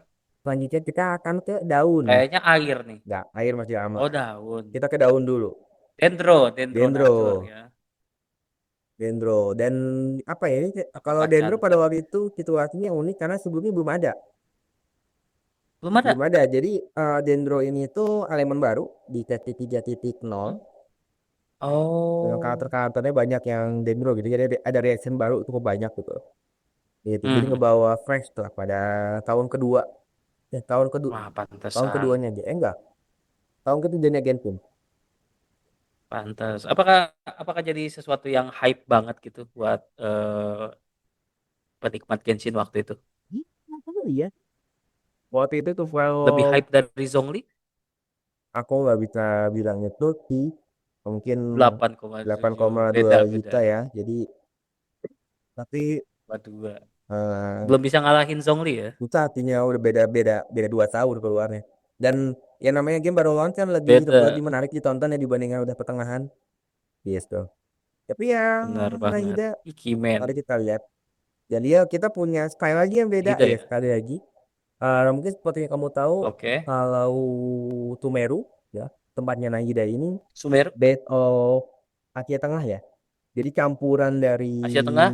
Selanjutnya kita akan ke daun.
kayaknya air nih.
Enggak, air masih lama.
Oh, daun.
Kita ke daun dulu.
Dendro nature
Dendro,
ya.
dendro. Dan apa ya ini? Kalau
Apakah
dendro pada
chandra?
waktu itu situasinya unik karena sebelumnya belum ada.
Belum ada.
Belum ada. Jadi Dendro ini tuh elemen baru di TT 3.0.
Hmm?
Dengan
Oh.
karakter-karakternya banyak yang Dendro gitu. Jadi ada reaction baru cukup banyak gitu. Gitu. Jadi
Hmm.
ngebawa fresh lah pada tahun kedua. Tahun kedua,
Wah,
tahun
pantesan.
keduanya aja. Enggak. Tahun ketiganya Genpun.
Pantes. Apakah apakah jadi sesuatu yang hype banget gitu buat penikmat Genshin waktu itu?
Iya. Waktu itu tuh
Lebih
kalau
hype dari Zhongli?
aku nggak bisa bilangnya tuh sih mungkin
8,7.
8,2
Beda,
juta
beda.
ya. Jadi tapi
2.
eh
Belum bisa ngalahin Zhongli ya?
susah artinya udah beda beda beda 2 tahun keluarnya. Dan yang namanya game baru launch kan lebih
Beda.
menarik ditonton ya dibandingkan udah pertengahan. Yes tuh. Tapi ya
Benar banget.
Nahida
Ikimen.
mari kita lihat. Jadi ya kita punya style lagi yang beda
Hida
ya
ya?
sekali lagi. Mungkin seperti yang kamu tahu
Oke.
kalau Tumeru ya tempatnya Nahida ini
Sumeru?
bed of Asia Tengah ya. Jadi campuran dari
Asia Tengah?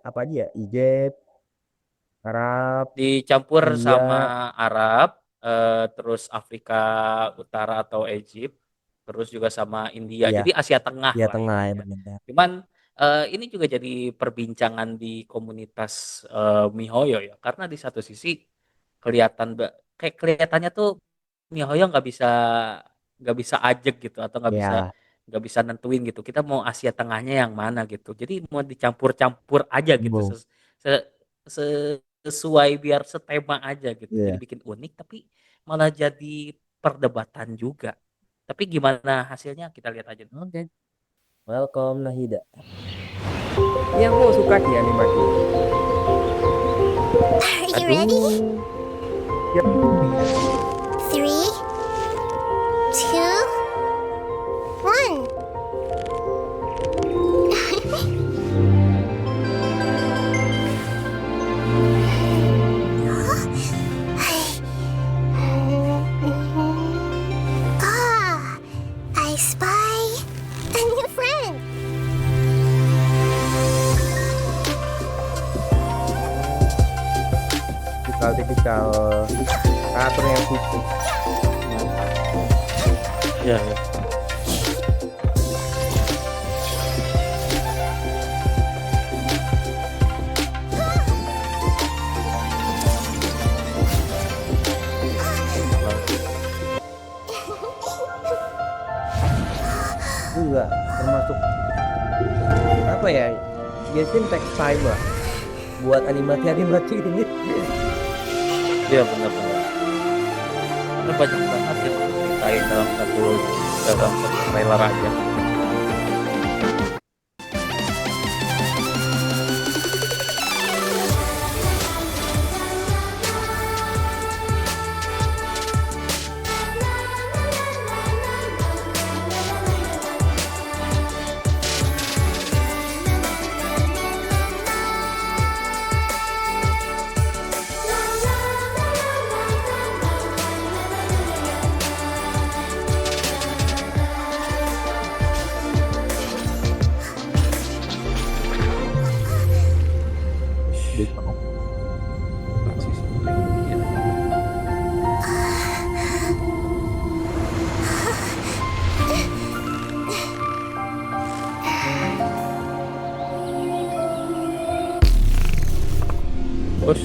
apa dia? Egypt, Arab,
Dicampur sama
India,
Arab, terus Afrika Utara atau Egypt, terus juga sama India.
iya,
Jadi Asia Tengah
Asia
lah
Tengah ya
intinya.
benar.
Cuman ini juga jadi perbincangan di komunitas MiHoYo ya, karena di satu sisi kayak kelihatannya tuh MiHoYo nggak bisa ajek gitu atau
Ya,
nggak bisa nentuin gitu. Kita mau Asia Tengahnya yang mana gitu. Jadi mau dicampur-campur aja gitu.
bingung.
Se- sesuai biar setema aja gitu. Jadi
Iya.
bikin unik tapi malah jadi perdebatan juga. Tapi gimana hasilnya kita lihat aja.
Oke. Welcome Nahida. Ini aku suka sih animasinya.
Are you ready?
Aduh. Yap.
Three, two, one. Ah, I spy a new friend.
Tipikal karakter yang khusus.
Iya, ya.
Juga termasuk apa ya? Genshin take time lah buat animasi ini.
Iya, benar-benar. Karena banyak banget yang ceritain dalam satu trailer aja. Transisi. Iya. Terus,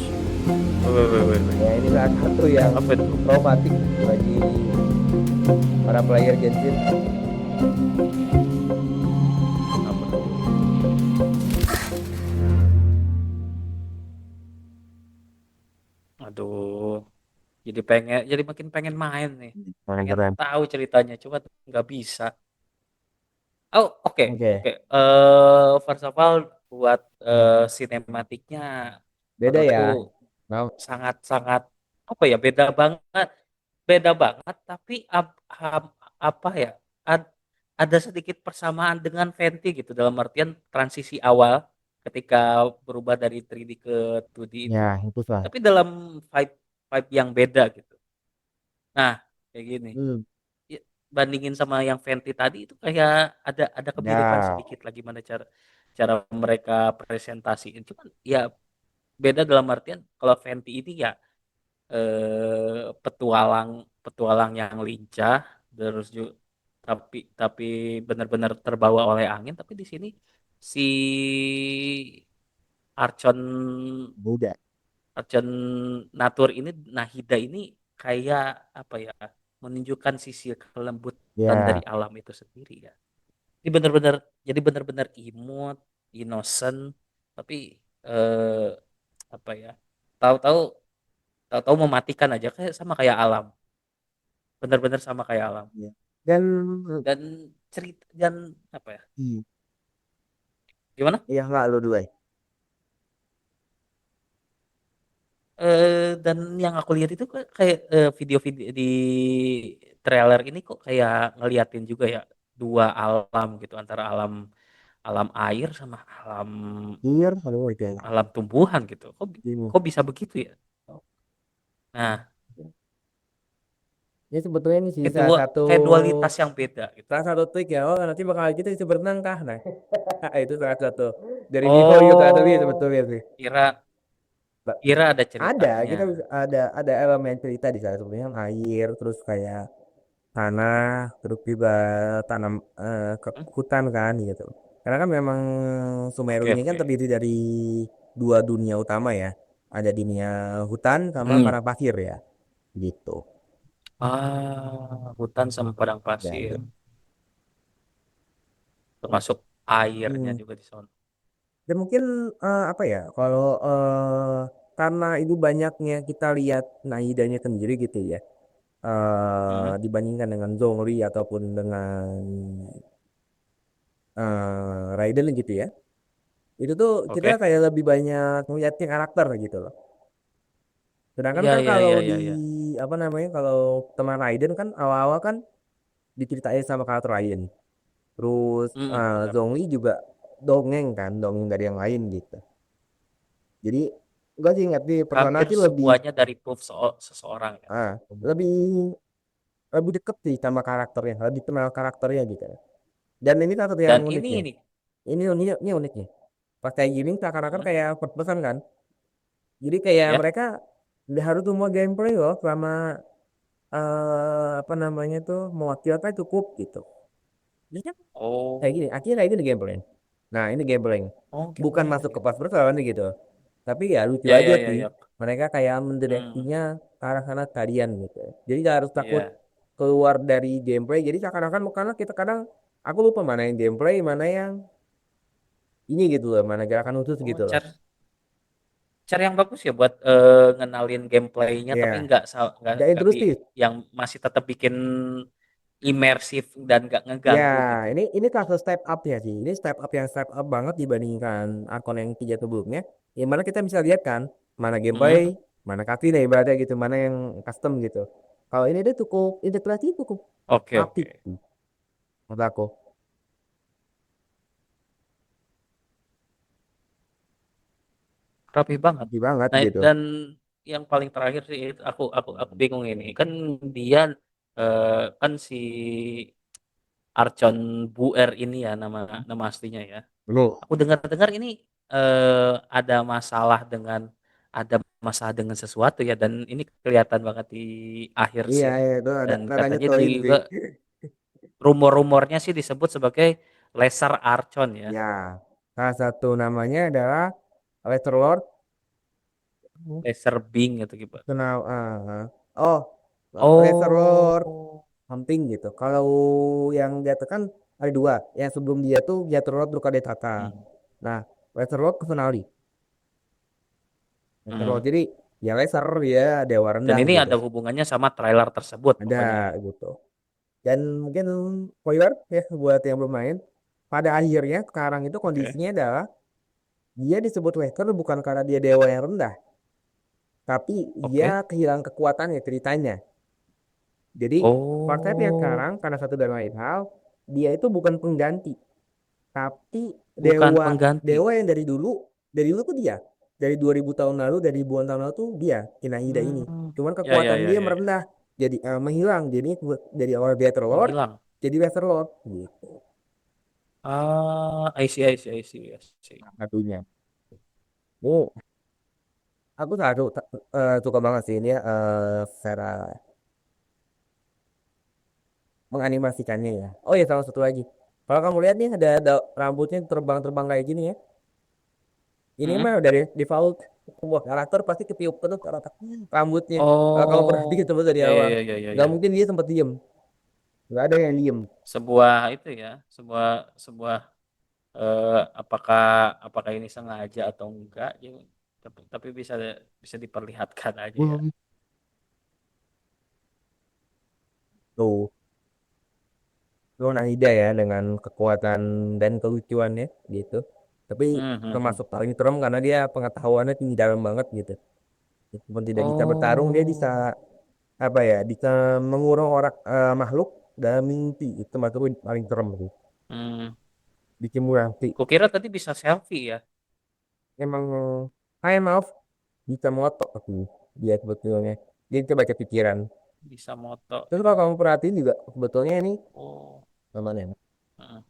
wait.
Ya ini salah satu yang
Apa itu?
traumatik bagi para player Genshin.
Apa tuh? Aduh, jadi makin pengen main nih. Pengen
Keren.
tahu ceritanya, cuma nggak bisa. Oh, oke,
Oke,
oke. First of all, buat sinematiknya
beda
menurutku
ya. Nah,
sangat-sangat apa ya, beda banget. Tapi apa ya, ad- ada sedikit persamaan dengan Fenty gitu dalam artian transisi awal ketika berubah dari 3D ke 2D
ya
itu.
itu lah.
Tapi dalam vibe vibe yang beda gitu. Nah, kayak gini.
Hmm.
Ya, bandingin sama yang Fenty tadi itu kayak ada kemiripan
Ya,
sedikit lagi gimana cara cara mereka presentasiin. Cuman ya beda dalam artian kalau Fenty ini ya petualang petualang yang lincah, terus juga tapi benar-benar terbawa oleh angin. Tapi di sini si Archon
Muda.
Archon Natur ini, Nahida ini kayak apa ya, menunjukkan sisi kelembutan dari
Ya,
alam itu sendiri ya. Ini benar-benar jadi benar-benar imut, innocent, tapi eh, apa ya, tahu-tahu tahu-tahu mematikan aja, kayak sama kayak alam, benar-benar sama kayak alam.
ya. Dan
Dan cerita dan apa ya,
hmm,
gimana.
ya nggak lu dulu.
Dan yang aku lihat itu kayak video-video di trailer ini kok kayak ngeliatin juga ya, dua alam gitu, antara alam alam air sama alam
Hier, aduh itu ya.
alam tumbuhan gitu.
Ini.
Kok bisa begitu ya? Nah,
Ini sebetulnya ini sih
itu kayak dualitas yang beda gitu.
salah satu trik ya. Oh nanti bakal kita bisa berenang kah? Nah, itu salah satu dari Vivo juga salah satu
Oh,
sebetulnya sih.
kira
Ba-
kira ada
Ada,
ceritanya.
kita ada elemen cerita di sana sebenarnya air, terus kayak tanah, terus juga tanam
Hmm?
hutan kan gitu. Karena kan memang Sumeru
Oke,
ini kan
oke.
terdiri dari dua dunia utama ya. Ada dunia hutan sama
Hmm.
padang pasir ya, gitu.
Hutan sama padang
Ya,
pasir,
gitu.
termasuk airnya
Hmm.
juga di sana.
Dan mungkin apa ya, kalau karena itu banyaknya kita lihat Naidanya sendiri gitu ya,
Hmm.
dibandingkan dengan Zhongli ataupun dengan Raiden gitu ya. Itu tuh kita
Oke.
kayak lebih banyak ngeliatnya karakter gitu loh. Sedangkan
Iya,
kan
iya,
kalau
iya,
di
iya, iya.
apa namanya, kalau teman Raiden kan awal-awal kan diceritain sama karakter Raiden. Terus
Benar.
Zhongli juga dongeng kan, dongeng dari yang lain gitu. Jadi gue sih ingat di personal
Hampir
sih lebih
semuanya dari proof seseorang ya.
ah lebih lebih deket sih sama karakternya, lebih kenal karakternya gitu. Dan ini satu yang
Dan
uniknya.
ini nih,
Ini uniknya. Pas kayak gini seakan-akan
hmm,
kayak first person kan. Jadi kayak
ya.
mereka nggak harus semua gameplay loh selama apa namanya tuh mewakilkan cukup gitu. Jadi kan kayak gini,
Oh,
akhirnya ini di gameplay. Nah ini gameplay.
oh,
Bukan
gameplaynya ada
masuk ke first
gameplay.
person gitu. Tapi ya lucu
Ya,
aja
ya, ya,
sih.
ya.
Mereka kayak
Hmm,
mendirektinya ke arah sana tarian gitu. Jadi nggak harus takut
iya.
keluar dari gameplay. Jadi seakan-akan karena kita kadang aku lupa mana yang gameplay, mana yang ini gitu loh, mana gerakan khusus
Oh,
gitu loh.
cara yang bagus ya buat ngenalin gameplaynya, tapi
Ya, nggak
nggak
intrusif.
yang masih tetap bikin imersif dan nggak
Ya,
ngeganggu gitu.
ini kasus step up ya sih. Ini step up yang step up banget dibandingkan akun yang tiga sebelumnya. Yang mana kita bisa lihat kan, mana gameplay,
Hmm,
mana cutscene ibaratnya gitu, mana yang custom gitu. Kalau ini dia cukup integrasi cukup
oke,
apik
oke.
sih, menurut aku.
Rapi banget.
Apik banget
Nah,
gitu.
dan yang paling terakhir sih itu aku bingung ini. Kan dia kan si Archon Buer ini ya, nama nama aslinya ya.
Betul.
Aku dengar-dengar ini ada masalah dengan ada masalah dengan sesuatu ya, dan ini kelihatan banget di akhir
Iya,
scene.
iya, itu
Dan
ada
katanya
nyetelin sih.
juga rumor-rumornya sih disebut sebagai Lesser Archon ya.
Ya, salah satu namanya adalah Lord.
Lesser Being gitu gitu.
Kenal, oh, Lord
Oh.
something gitu. Kalau yang dia tekan ada dua. Yang sebelum dia tuh Lord Drukadetaka.
Hmm.
Nah, Lord Kusunali. Lord
Hmm.
jadi ya Laser ya dewa
Dan
rendah
ini
gitu.
ada hubungannya sama trailer tersebut
Ada
pokoknya ya.
gitu. Dan mungkin spoiler ya buat yang belum main. Pada akhirnya sekarang itu
Oke.
kondisinya adalah dia disebut Laser bukan karena dia dewa yang rendah, tapi dia
Oke.
kehilangan kekuatannya ceritanya. Jadi konsepnya
Oh,
sekarang karena satu dan lain hal, dia itu bukan pengganti, tapi
bukan
dewa
pengganti.
dewa yang dari dulu tuh dia. Dari 2000 tahun lalu, dari ribuan tahun lalu tuh dia, Hinahida ini. Cuman
Ya, ya,
kekuatan
ya,
dia
ya, ya.
merendah, jadi menghilang. Jadi dari awal Lord
Menghilang.
jadi Lord gitu.
I see, I see, I see, I see.
Satunya. Oh, Aku suka banget sih ini ya, secara menganimasikannya ya. Oh ya, sama satu lagi. Kalau kamu lihat nih ada rambutnya terbang-terbang kayak gini ya. Ini
Mm-mm.
mah dari default sebuah karakter pasti ketiup terus rambutnya. Kalau kamu
Oh,
perhatikan coba dari
ya ya
awal,
ya ya ya
nggak
ya.
mungkin dia sempat diem. Nggak ada yang diem.
Sebuah itu ya, sebuah sebuah apakah apakah ini sengaja atau enggak ya, tapi bisa bisa diperlihatkan aja ya.
Hmm. Tuh, tuh Nahida ya dengan kekuatan dan kelucuannya gitu. Tapi
Hmm, hmm, hmm.
termasuk paling serem karena dia pengetahuannya tinggi dalam banget gitu. Meskipun tidak bisa bertarung, dia bisa
Oh,
apa ya? Bisa mengurung orang makhluk dalam mimpi. Itu termasuk paling serem sih.
hmm.
Bikin murah.
Kukira tadi bisa selfie ya,
Emang kind of bisa moto tapi dia sebetulnya dia coba kepikiran.
bisa moto
Terus
ya.
kalau kamu perhatiin juga sebetulnya ini
Oh,
namanya
hmm.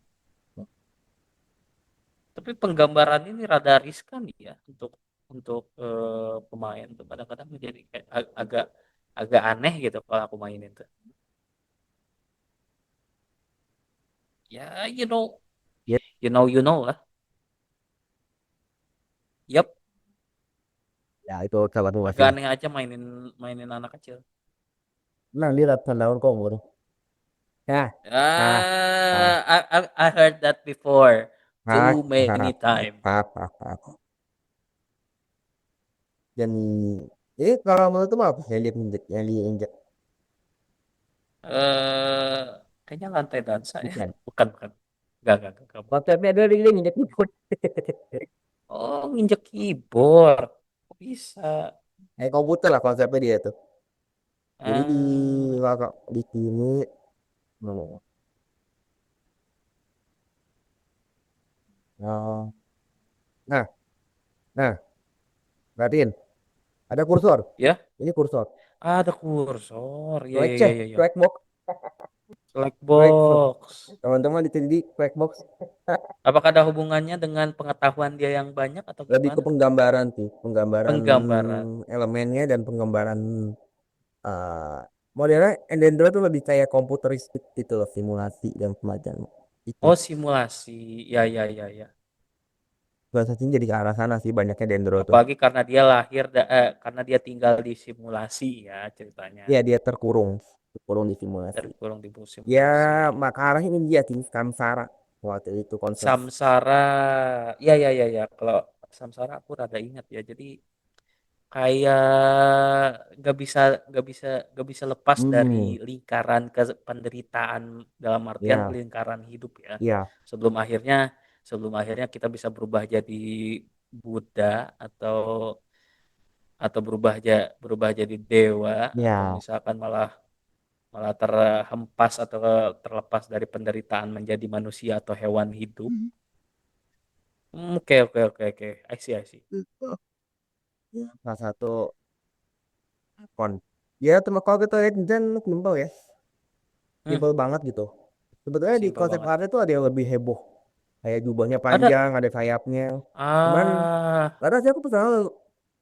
Tapi penggambaran ini rada riskan ya untuk pemain tuh kadang-kadang menjadi kayak agak agak aneh gitu kalau aku mainin tuh. Ya,
ya.
you know lah. Yap,
Ya itu sahabatmu
agak
masih.
aneh aja mainin mainin anak kecil.
Nah dia ratusan tahun kok umur. Ya, ah, ah,
I heard that before
ah,
too
ah,
many times.
ah. Dan ini kalau menurut kamu apa yang dia injek
Eh, kayaknya lantai dansa ya.
bukan.
Bukan, bukan. Enggak, bukan.
Konsepnya dia injek keyboard.
Oh, nginjek keyboard. Kok bisa?
Komputer lah konsepnya dia tuh. Jadi
Ah,
di sini, oh, oh. Nah, nah, perhatiin. Ada kursor.
ya,
Ini kursor.
ada kursor. Ya,
Cuek
ya, ya,
cek,
ya, ya.
cuek box,
Select
cuek.
box.
Teman-teman di sini cuek box.
Apakah ada hubungannya dengan pengetahuan dia yang banyak atau
Lebih ke
gimana?
penggambaran sih, penggambaran
Penggambaran.
elemennya dan penggambaran eh modelnya Endendro tuh lebih kayak komputeristik gitu loh, simulasi dan semacam itu.
Oh, simulasi. Ya, ya, ya, ya.
Bahasa sini jadi ke arah sana sih banyaknya Dendro tuh.
Apalagi karena dia karena dia tinggal di simulasi ya ceritanya.
Iya dia terkurung di simulasi.
Terkurung di
Ya
simulasi.
maka arahnya ini dia sih Samsara waktu itu konsep.
Samsara. Ya, ya, ya, ya. Kalau Samsara aku rada ingat ya. Jadi kayak nggak bisa nggak bisa nggak bisa lepas dari
Hmm,
lingkaran ke penderitaan dalam artian
ya,
lingkaran hidup ya.
ya,
Sebelum akhirnya sebelum akhirnya kita bisa berubah jadi Buddha atau berubah jadi dewa atau
ya.
misalkan malah malah terhempas atau terlepas dari penderitaan menjadi manusia atau hewan hidup. Oke, oke, oke, oke. I see.
Salah satu kon. Ya teman kalau kita lihat dan simpel ya,
Hmm,
simpel banget gitu. Sebetulnya di
simpel
konsep
banget.
artnya tuh ada yang lebih heboh. Kayak jubahnya
Ada
panjang, ada sayapnya. Cuman
ah
karena sih aku personal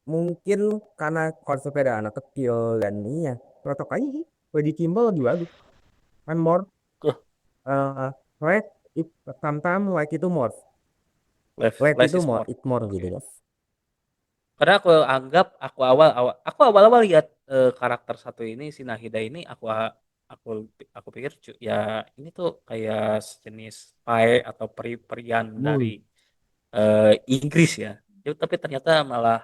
mungkin karena konsepnya ada anak kecil dan iya, cocok aja sih. Kalau di Kimball lebih bagus. Kan more
Loh,
right it sometimes like itu more. Like
less
itu
is
more
more.
it more gitu
Oke.
guys.
Karena aku anggap aku awal-awal lihat karakter satu ini si Nahida ini aku aku pikir ya ini tuh kayak sejenis spy atau peri-perian dari
Hmm.
Inggris ya. Tapi ternyata malah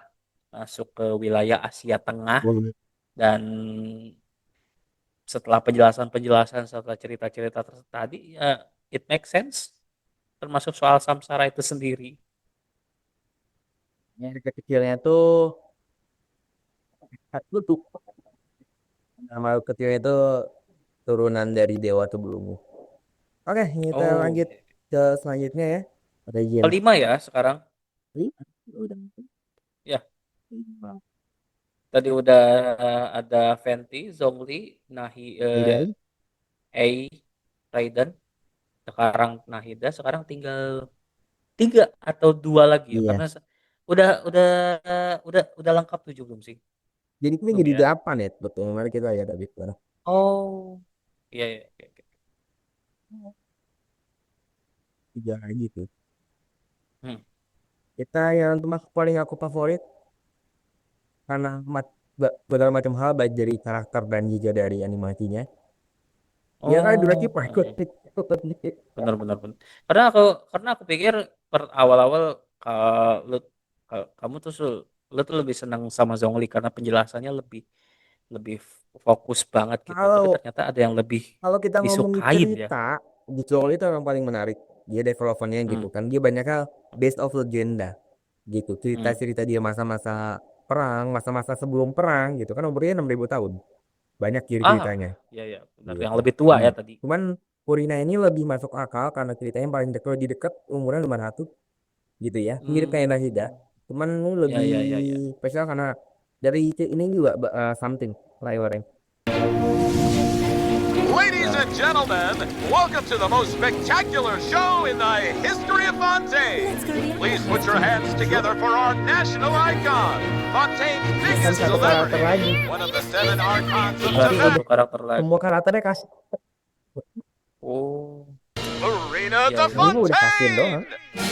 masuk ke wilayah Asia Tengah
Boleh.
dan setelah penjelasan-penjelasan setelah cerita-cerita tadi ya it makes sense termasuk soal samsara itu sendiri.
Yang kecilnya tuh aku tuh nama kecilnya itu turunan dari dewa sebelumnya. Oke, kita
Oh,
lanjut ke selanjutnya ya. Ada Jin.
kelima ya sekarang.
Lima. Udah.
Ya,
Lima.
tadi udah ada Venti, Zhongli,
Tidak.
Ei, Raiden, sekarang Nahida, sekarang tinggal tiga atau dua lagi ya
Iya.
karena Udah udah lengkap 7 belum sih?
Jadi ini
Belum
jadi
ya?
8 ya, betul. Mari kita lihat habis itu.
Oh. Iya, iya, oke, oke.
3 lagi tuh.
Hmm.
Kita yang termasuk paling aku favorit karena beberapa macam hal baik dari karakter dan juga dari animasinya. Ya kan Jurassic
Oh,
Park.
benar, benar, benar. Karena aku pikir awal-awal kalau kamu tuh lu tuh lebih senang sama Zhongli karena penjelasannya lebih lebih fokus banget gitu. Tapi
Kalau
ternyata ada yang lebih
Kalau kita ngomongin
disukain ya.
cerita, di Soul itu memang paling menarik. Dia developernya
Hmm.
gitu kan. Dia banyak hal based of legenda gitu.
Hmm.
Cerita-cerita dia masa-masa perang, masa-masa sebelum perang gitu kan umurnya 6.000 tahun. Banyak
Ah,
ceritanya
ya, ya, benar. Yang
gitu.
lebih tua
Hmm.
ya tadi.
Cuman Purina ini lebih masuk akal karena ceritanya paling dekat di dekat umurnya 500 gitu ya. Mirip kayak Nahida.
Hmm.
Cuman
Ya,
lebih
ya, ya, ya.
spesial karena dari ini juga something Lion.
Ladies
Nah,
and gentlemen, welcome to the most spectacular show in the history of Fontaine. Please put your hands together for our national icon, Fontaine's
kan
biggest
satu karakter
celebrity,
lagi.
one of the 7 archons of
Nah,
Tapi
Tibet,
satu karakter lagi.
semua karakternya kasih.
Oh,
Marina
iya,
de
iya.
Ini mah udah kasihin doang.
Fontaine.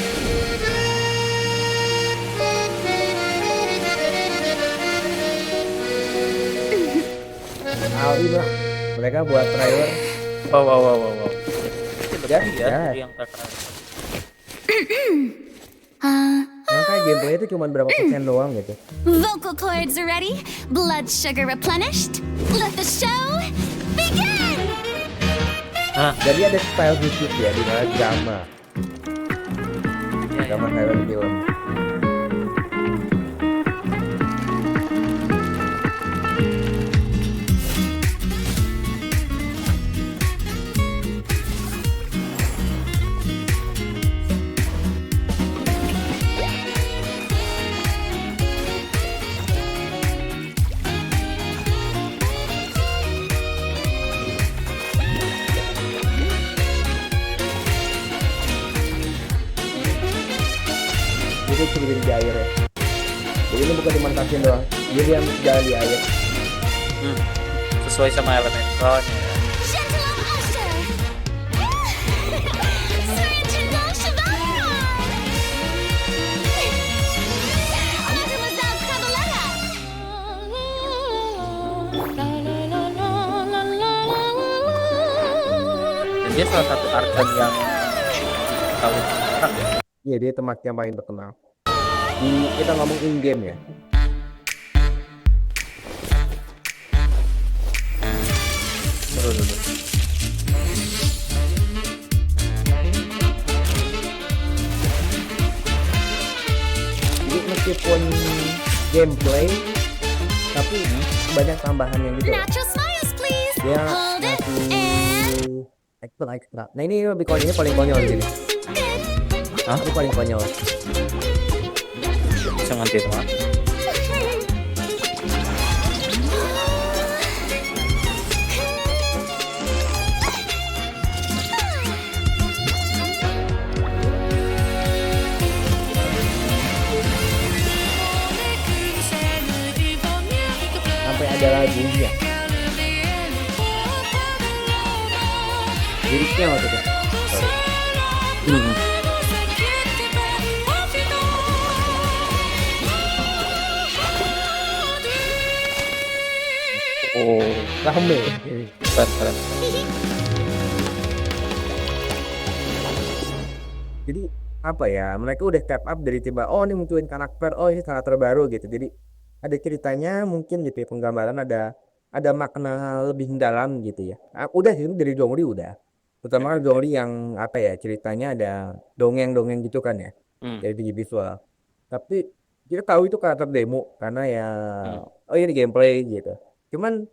Aldi lah. Mereka buat trailer.
Wow, wow, wow, wow, wow.
Ya,
Lebih ya
ya.
dari yang terkenal.
Makanya gameplay itu cuma berapa persen doang gitu.
Vocal cords are ready, blood sugar replenished. Let the show begin!
Nah,
Jadi ada style khusus ya di mana drama,
ya, ya.
drama film film. Jadi cuma di air ya. Jadi ini bukan cuma kasihin doang. Jadi yang jalan di air.
Hmm. Sesuai sama elementalnya ya.
Gentle Usher! Surgeon Chevalier! Mademoiselle Craboletta!
Dan dia salah satu arkan yang tahu sekarang ya.
Iya dia tempat yang paling terkenal. Kita ngomong in game ya.
Betul, betul.
Jadi meskipun gameplay, tapi banyak tambahannya gitu.
Natural smiles, please!
Dia
Hold it and...
ngasih extra. Nah ini lebih konyol, ini paling konyol di sini.
Hah?
Ini paling konyol.
Bisa nganti itu mah.
Sampai ada lagunya. Liriknya maksudnya. Sorry.
Hmm. Oh,
Rame.
keren, keren.
Jadi apa ya? Mereka udah step up dari tiba oh ini munculin karakter, oh ini karakter baru gitu. Jadi ada ceritanya mungkin gitu ya, penggambaran ada makna lebih dalam gitu ya. Udah sih dari Dongri udah. Terutama kan Dongri yang apa ya ceritanya ada dongeng-dongeng gitu kan ya
Hmm.
dari segi visual. Tapi kita tahu itu karakter demo karena ya
Hmm.
oh ini gameplay gitu. Cuman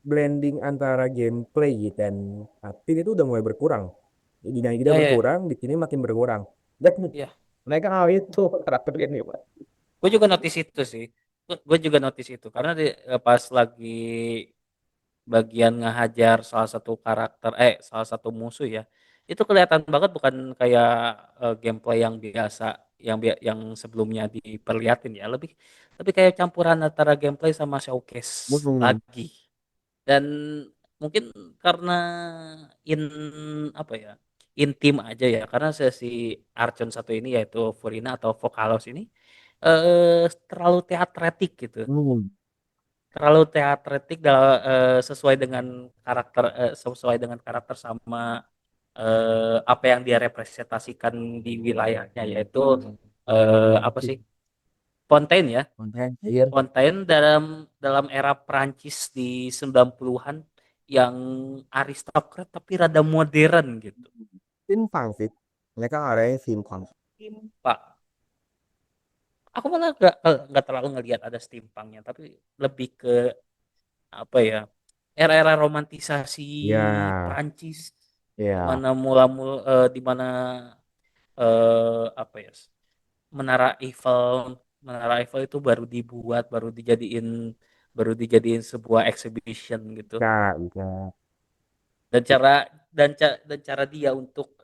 blending antara gameplay dan aktif itu udah mulai berkurang. Di kita
Ya, ya, ya.
berkurang, di sini makin berkurang. Dan
Iya.
mereka itu karakter ini, Pak.
Gue juga notice itu sih. Gue juga notice itu karena pas lagi bagian ngehajar salah satu karakter salah satu musuh ya, itu kelihatan banget bukan kayak gameplay yang biasa yang sebelumnya diperlihatin ya, lebih lebih kayak campuran antara gameplay sama showcase
Hmm.
lagi. Dan mungkin karena in apa ya, intim aja ya, karena si Archon satu ini yaitu Furina atau Vokalos ini terlalu teatretik gitu,
Hmm.
terlalu teatretik sesuai dengan karakter sama apa yang dia representasikan di wilayahnya, yaitu apa sih, Fontaine ya.
Konten, iya.
Fontaine dalam dalam era Prancis di 90-an yang aristokrat tapi rada modern gitu.
Steampunk sih. Mereka arahnya steampunk.
Pak, aku malah nggak terlalu ngelihat ada steampunknya, tapi lebih ke apa ya, era-era romantisasi
Ya,
Prancis, di
ya.
mana di mana apa ya, Menara Eiffel Menara Eiffel itu baru dijadiin sebuah exhibition gitu.
Bisa, bisa.
Dan cara dia untuk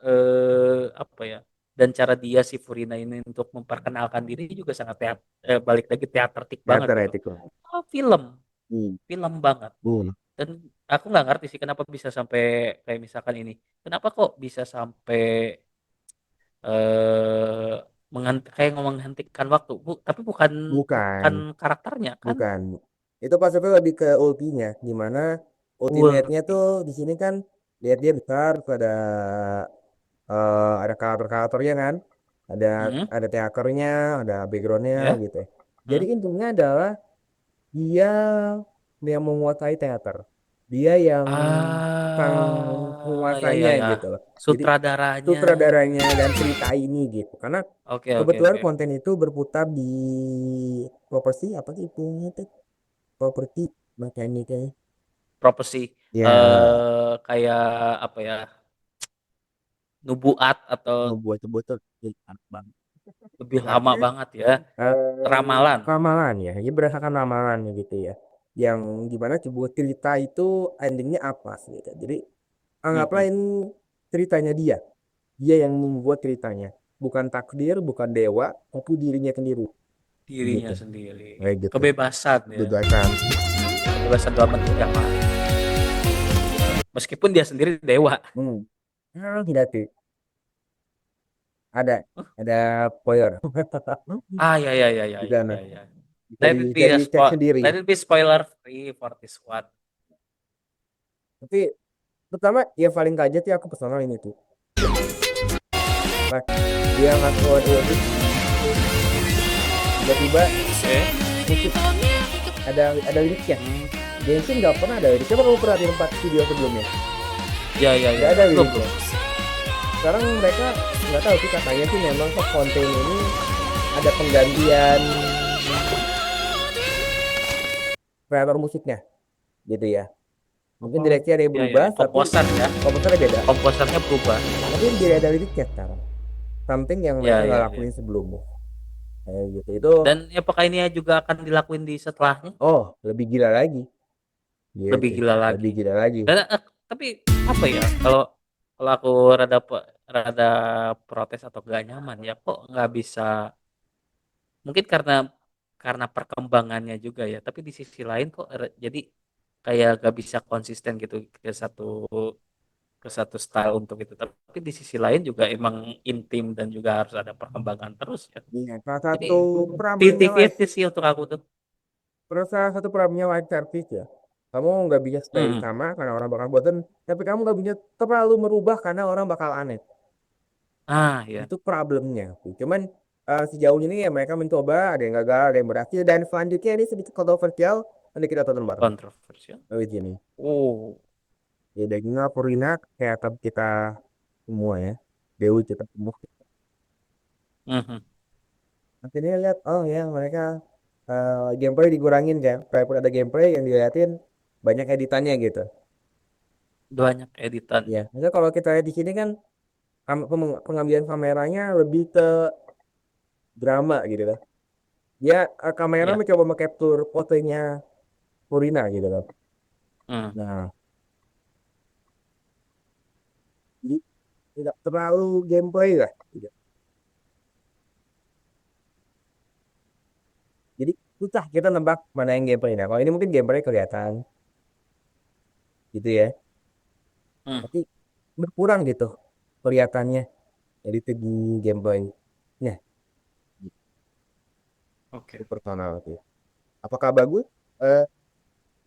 apa ya, dan cara dia si Furina ini untuk memperkenalkan diri juga sangat balik lagi teatertik banget
Teater
gitu.
etik lah.
Film
Hmm.
film banget.
Hmm.
Dan aku nggak ngerti sih kenapa bisa sampai kayak misalkan ini, kenapa kok bisa sampai eh kayak ngomong menghentikan waktu, tapi bukan
Bukan,
bukan karakternya kan.
bukan. Itu pasifnya lebih ke ultinya, dimana ultimate-nya
Ulti.
tuh di sini kan lihat dia besar, terus ada karakter-karakternya kan, ada
Hmm,
ada teaternya, ada backgroundnya
ya.
gitu. Jadi
Hmm.
intinya adalah dia yang menguasai teater, dia yang sang
Ya
penguasanya
ya ya.
gitu loh. Jadi
Sutradaranya.
sutradaranya dan cerita ini gitu, karena
Oke oke
kebetulan
oke.
konten itu berputar di properti apa sih punya tuh, properti mekaniknya
Prophecy,
ya,
kayak apa ya? Nubuat atau
membuat botol jadi anak banget.
lebih lama
Berarti
banget ya. Ramalan.
ramalan ya, ini berdasarkan ramalan gitu ya, yang gimana sebuah cerita itu endingnya apa sih gitu. Jadi anggaplah
Mhm.
ini ceritanya dia, dia yang membuat ceritanya, bukan takdir, bukan dewa, tapi dirinya sendiri
Dirinya
gitu,
sendiri.
kayak gitu.
Kebebasan ya.
Gagasan.
Kebebasan dalam bentuk yang lain. Meskipun dia sendiri dewa.
Hmm. Tidak sih, ada ada spoiler
Ah ya ya ya ya
di
ya
sana,
ya ya.
bisa bisa dicek sendiri.
Let it be spoiler free for this one.
Tapi pertama yang paling kaget sih aku personal ini tuh, pas dia ngasih ulti tiba-tiba
Oke.
musik, ada liriknya.
Hmm.
Genshin nggak pernah ada liriknya. Coba kamu perhatiin 4 video sebelumnya,
Ya ya
nggak
ya.
ada
Belum
liriknya.
belum.
Sekarang mereka nggak tahu sih, katanya sih memang kok konten ini ada penggantian kreator musiknya gitu ya. Mungkin
Oh.
direksi ada yang
Ya ya
berubah,
ya.
tapi
Komposer ya.
komposernya beda.
Komposernya berubah.
Tapi dia ada liriknya sekarang. Something yang mereka
Ya
nggak
ya ya.
lakuin sebelumnya. Kayak gitu. Itu,
Dan apakah ini juga akan dilakuin di setelahnya?
oh, lebih gila lagi.
Lebih
Gitu.
gila
Lebih
lagi.
gila lagi.
Dan tapi apa ya? Kalau kalau aku rada protes atau gak nyaman ya, kok nggak bisa, mungkin karena perkembangannya juga ya, tapi di sisi lain kok jadi kayak gak bisa konsisten gitu ke satu style untuk itu, tapi di sisi lain juga emang intim dan juga harus ada perkembangan terus ya.
Iya, salah
Jadi
satu problemnya live,
50-50 sih untuk aku tuh.
salah satu problemnya live service ya. Kamu nggak bisa stay
Hmm.
sama karena orang bakal bosen, tapi kamu nggak bisa terlalu merubah karena orang bakal aneh.
Ah ya,
Itu problemnya. Cuman sejauh ini ya mereka mencoba, ada yang gagal, ada yang berhasil, dan selanjutnya ini sedikit kontroversial, nanti kita tonton bareng.
kontroversial.
Oh, ini.
Oh.
Ya dagingnya Purina kayak kita semua ya. Dewi kita semua.
Mhm.
Nanti dia lihat, oh ya mereka gameplay dikurangin kan. Kalaupun ada gameplay yang diliatin banyak editannya gitu.
Banyak editan.
Ya, misalnya kalau kita lihat di sini kan pengambilan kameranya lebih ke drama gitu lah. Ya, kamera
Ya.
mencoba mengcapture posenya Purina gitu kan.
Hmm.
Nah, jadi tidak terlalu gameplay lah. Tidak. Jadi susah kita nebak mana yang gameplay. Nah, kalau ini mungkin gameplay kelihatan gitu ya.
Hmm,
Tapi berkurang gitu kelihatannya dari segi gameplaynya
oke.
itu personal sih. Apakah bagus? Eh,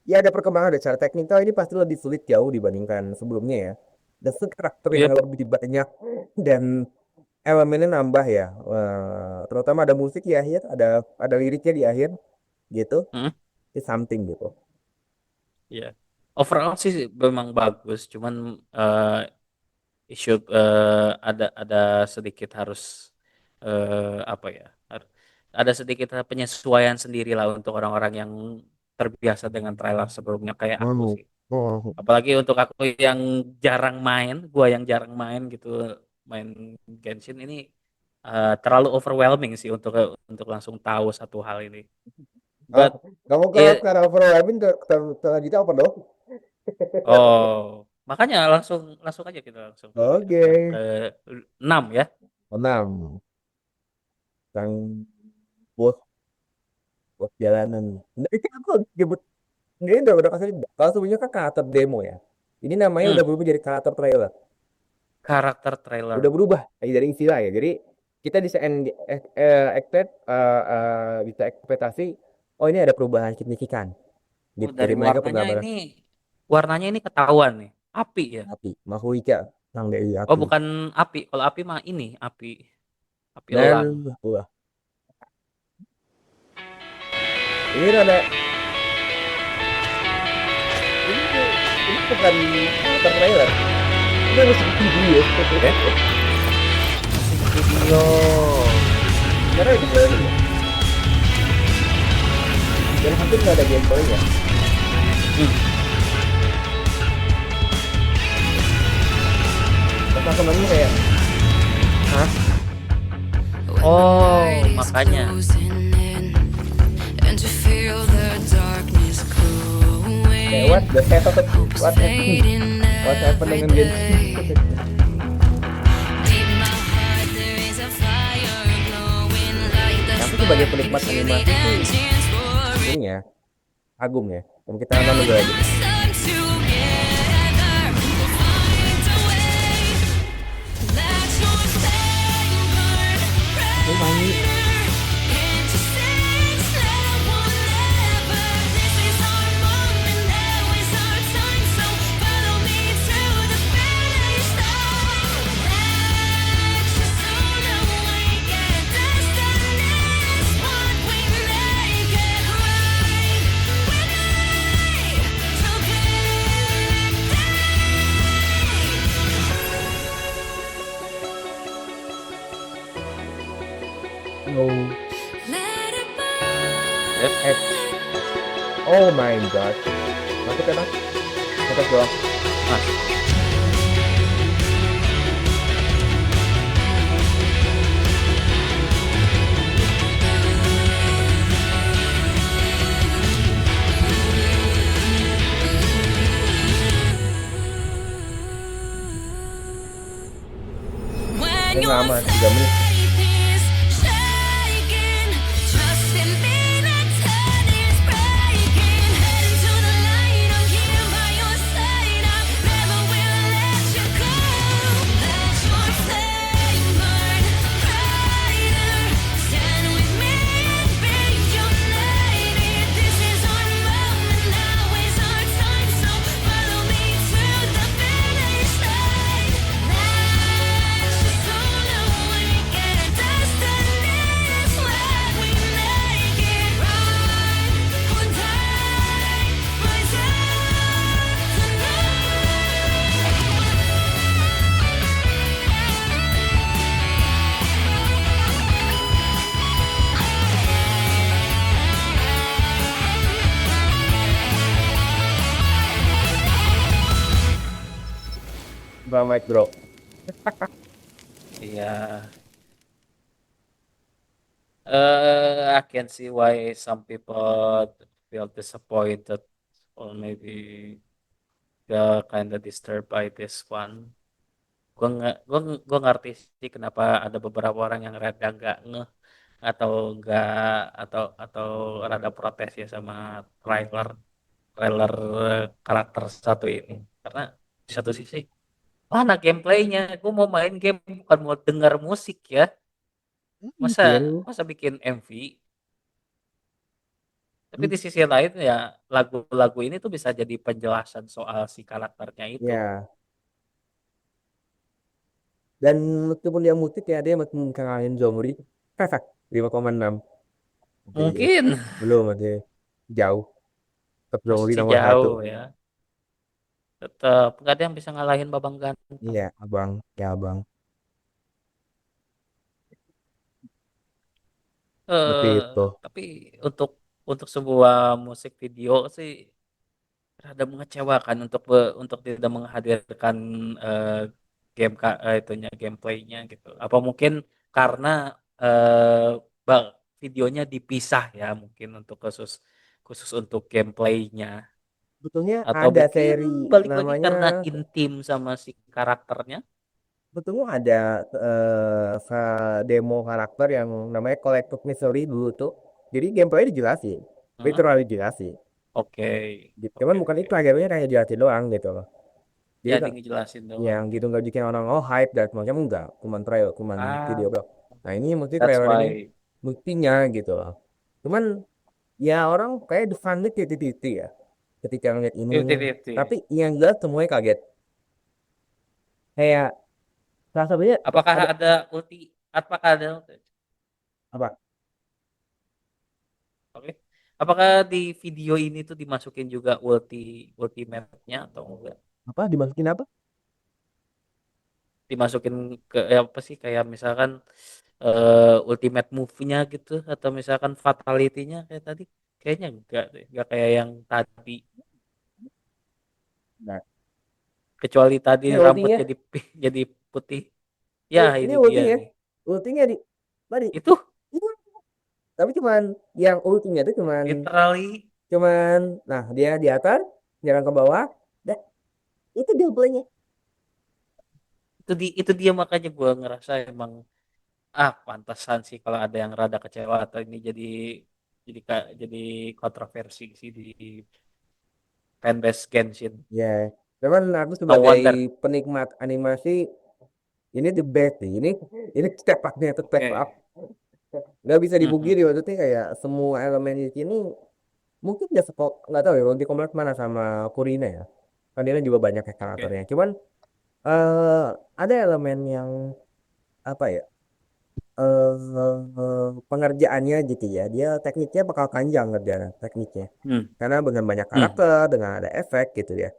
ya ada perkembangan dari secara teknikal ini pasti lebih sulit jauh dibandingkan sebelumnya ya. Dan karakter
Iya,
yang lebih banyak dan elemennya nambah ya. Terutama ada musik di akhir, ada liriknya di akhir gitu.
hmm,
It's something gitu.
iya. Overall sih memang bagus, cuman isu ada sedikit harus apa ya? Ada sedikit penyesuaian sendiri lah untuk orang-orang yang terbiasa dengan trailer sebelumnya kayak aku
Oh,
sih.
oh.
Apalagi untuk aku yang jarang main, gua yang jarang main gitu, main Genshin ini terlalu overwhelming sih untuk langsung tahu satu hal ini.
Ah,
But
kamu kalau
it,
karena overlapping selanjutnya apa dong?
oh makanya langsung langsung aja kita langsung dulu ya
Oke.
yang ke 6 ya.
6. Sang bos bos jalanan. Nah, itu aku nyebut ini udah kasih kalau sebelumnya kan karakter demo ya. Ini namanya
Hmm,
udah berubah jadi karakter trailer.
karakter trailer.
Udah berubah dari istilah ya. Jadi kita bisa bisa ekspektasi oh ini ada perubahan signifikan
Oh,
gitu.
dari
Jadi mereka
warnanya
benar-benar
ini ketahuan nih. Api ya.
api, Mahuika sang dari
Oh,
api.
bukan api. Kalau api mah ini api elang.
Dan wah, ini ada ini bukan karakter trailer. Ini musik video.
Musik video.
Karena itu trailer ya. Dan hampir nggak ada gameplay ya.
Hmm.
Teman-temannya kayak hah?
Oh, makanya.
Kayak what the heck what happened? What happened dengan Genshin? Tapi sebagai penikmat animasi sih ini ya Agung ya. Yang kita nonton dulu aja. Ini main no
Yep.
oh my god. Masuk ya bang. Masuk doang.
Mas.
Ini lama 3 menit. Bang Mike bro.
Iya. I can see why some people feel disappointed or maybe kind of disturbed by this one. Gua ngerti sih kenapa ada beberapa orang yang rada nggak ngeh atau nggak atau rada protes ya sama trailer trailer karakter satu ini, karena di satu sisi mana gameplaynya, gue mau main game bukan mau dengar musik ya, masa
Mungkin
masa bikin MV. Tapi
hmm,
di sisi lain ya lagu-lagu ini tuh bisa jadi penjelasan soal si karakternya itu.
ya, dan meskipun dia musik ya dia masih ngalahin Zomri. Perfect 5,6. Oke,
Mungkin
belum masih jauh. Tetap Zomri
masih
nomor satu.
jauh ya, tetap nggak ada yang bisa ngalahin Babang Ganteng.
Iya, abang, ya abang. Seperti itu.
Tapi untuk sebuah musik video sih rada mengecewakan untuk tidak menghadirkan eh, itunya gameplaynya gitu. Apa mungkin karena videonya dipisah ya, mungkin untuk khusus khusus untuk gameplaynya,
Sebetulnya
atau
ada
mungkin
seri
balik lagi
namanya,
karena intim sama si karakternya.
sebetulnya ada demo karakter yang namanya Collective Mystery dulu tuh. Jadi gameplay dijelasin,
Hah?
literally dijelasin.
Oke,
Gitu. Cuman
oke,
bukan
oke.
itu akhirnya kayak dijelasin doang gitu loh. Jadi
Jadi
kan
ngejelasin
yang
doang.
gitu nggak bikin orang oh hype dan semacam enggak, cuman trailer, cuman video
Ah,
bro. Nah ini mesti
that's
trailer ini
why.
buktinya gitu loh. Cuman ya orang kayak the fan 50-50 ya ketika ngeliat ini.
50-50.
Tapi yang jelas semuanya kaget. Kayak salah satunya
Apakah
ada
ada apakah ada
apa
Oke. Apakah di video ini tuh dimasukin juga ultimate-nya atau enggak?
apa dimasukin apa?
Dimasukin ke apa sih, kayak misalkan ultimate move-nya gitu, atau misalkan fatality-nya kayak tadi? Kayaknya enggak deh. Enggak kayak yang tadi.
Nah,
Kecuali tadi
ini
rambut
ultinya,
jadi jadi putih. Ya,
ini
ini dia
ultinya,
nih.
ultinya di tadi
Itu
itu, tapi cuman yang ultinya itu cuman
literally
cuman nah dia di atas jalan ke bawah, dah itu gameplaynya.
itu dia makanya gue ngerasa emang pantasan sih kalau ada yang rada kecewa atau ini jadi kontroversi sih di fanbase Genshin.
Ya, cuman aku
No
sebagai
wonder.
penikmat animasi ini the best nih. Ini step up-nya itu step up.
Oke.
Nggak bisa
Mhm.
dipungkiri maksudnya kayak semua elemen di sini mungkin dia sepok nggak tahu ya kalau di Kompleks mana sama Kurina ya. Kan dia kan juga banyak ya
Oke.
karakternya. Cuman eh ada elemen yang apa ya? Pengerjaannya gitu ya. Dia tekniknya bakal panjang ngerjain tekniknya.
Hmm.
Karena dengan banyak
Hmm.
karakter, dengan ada efek gitu ya.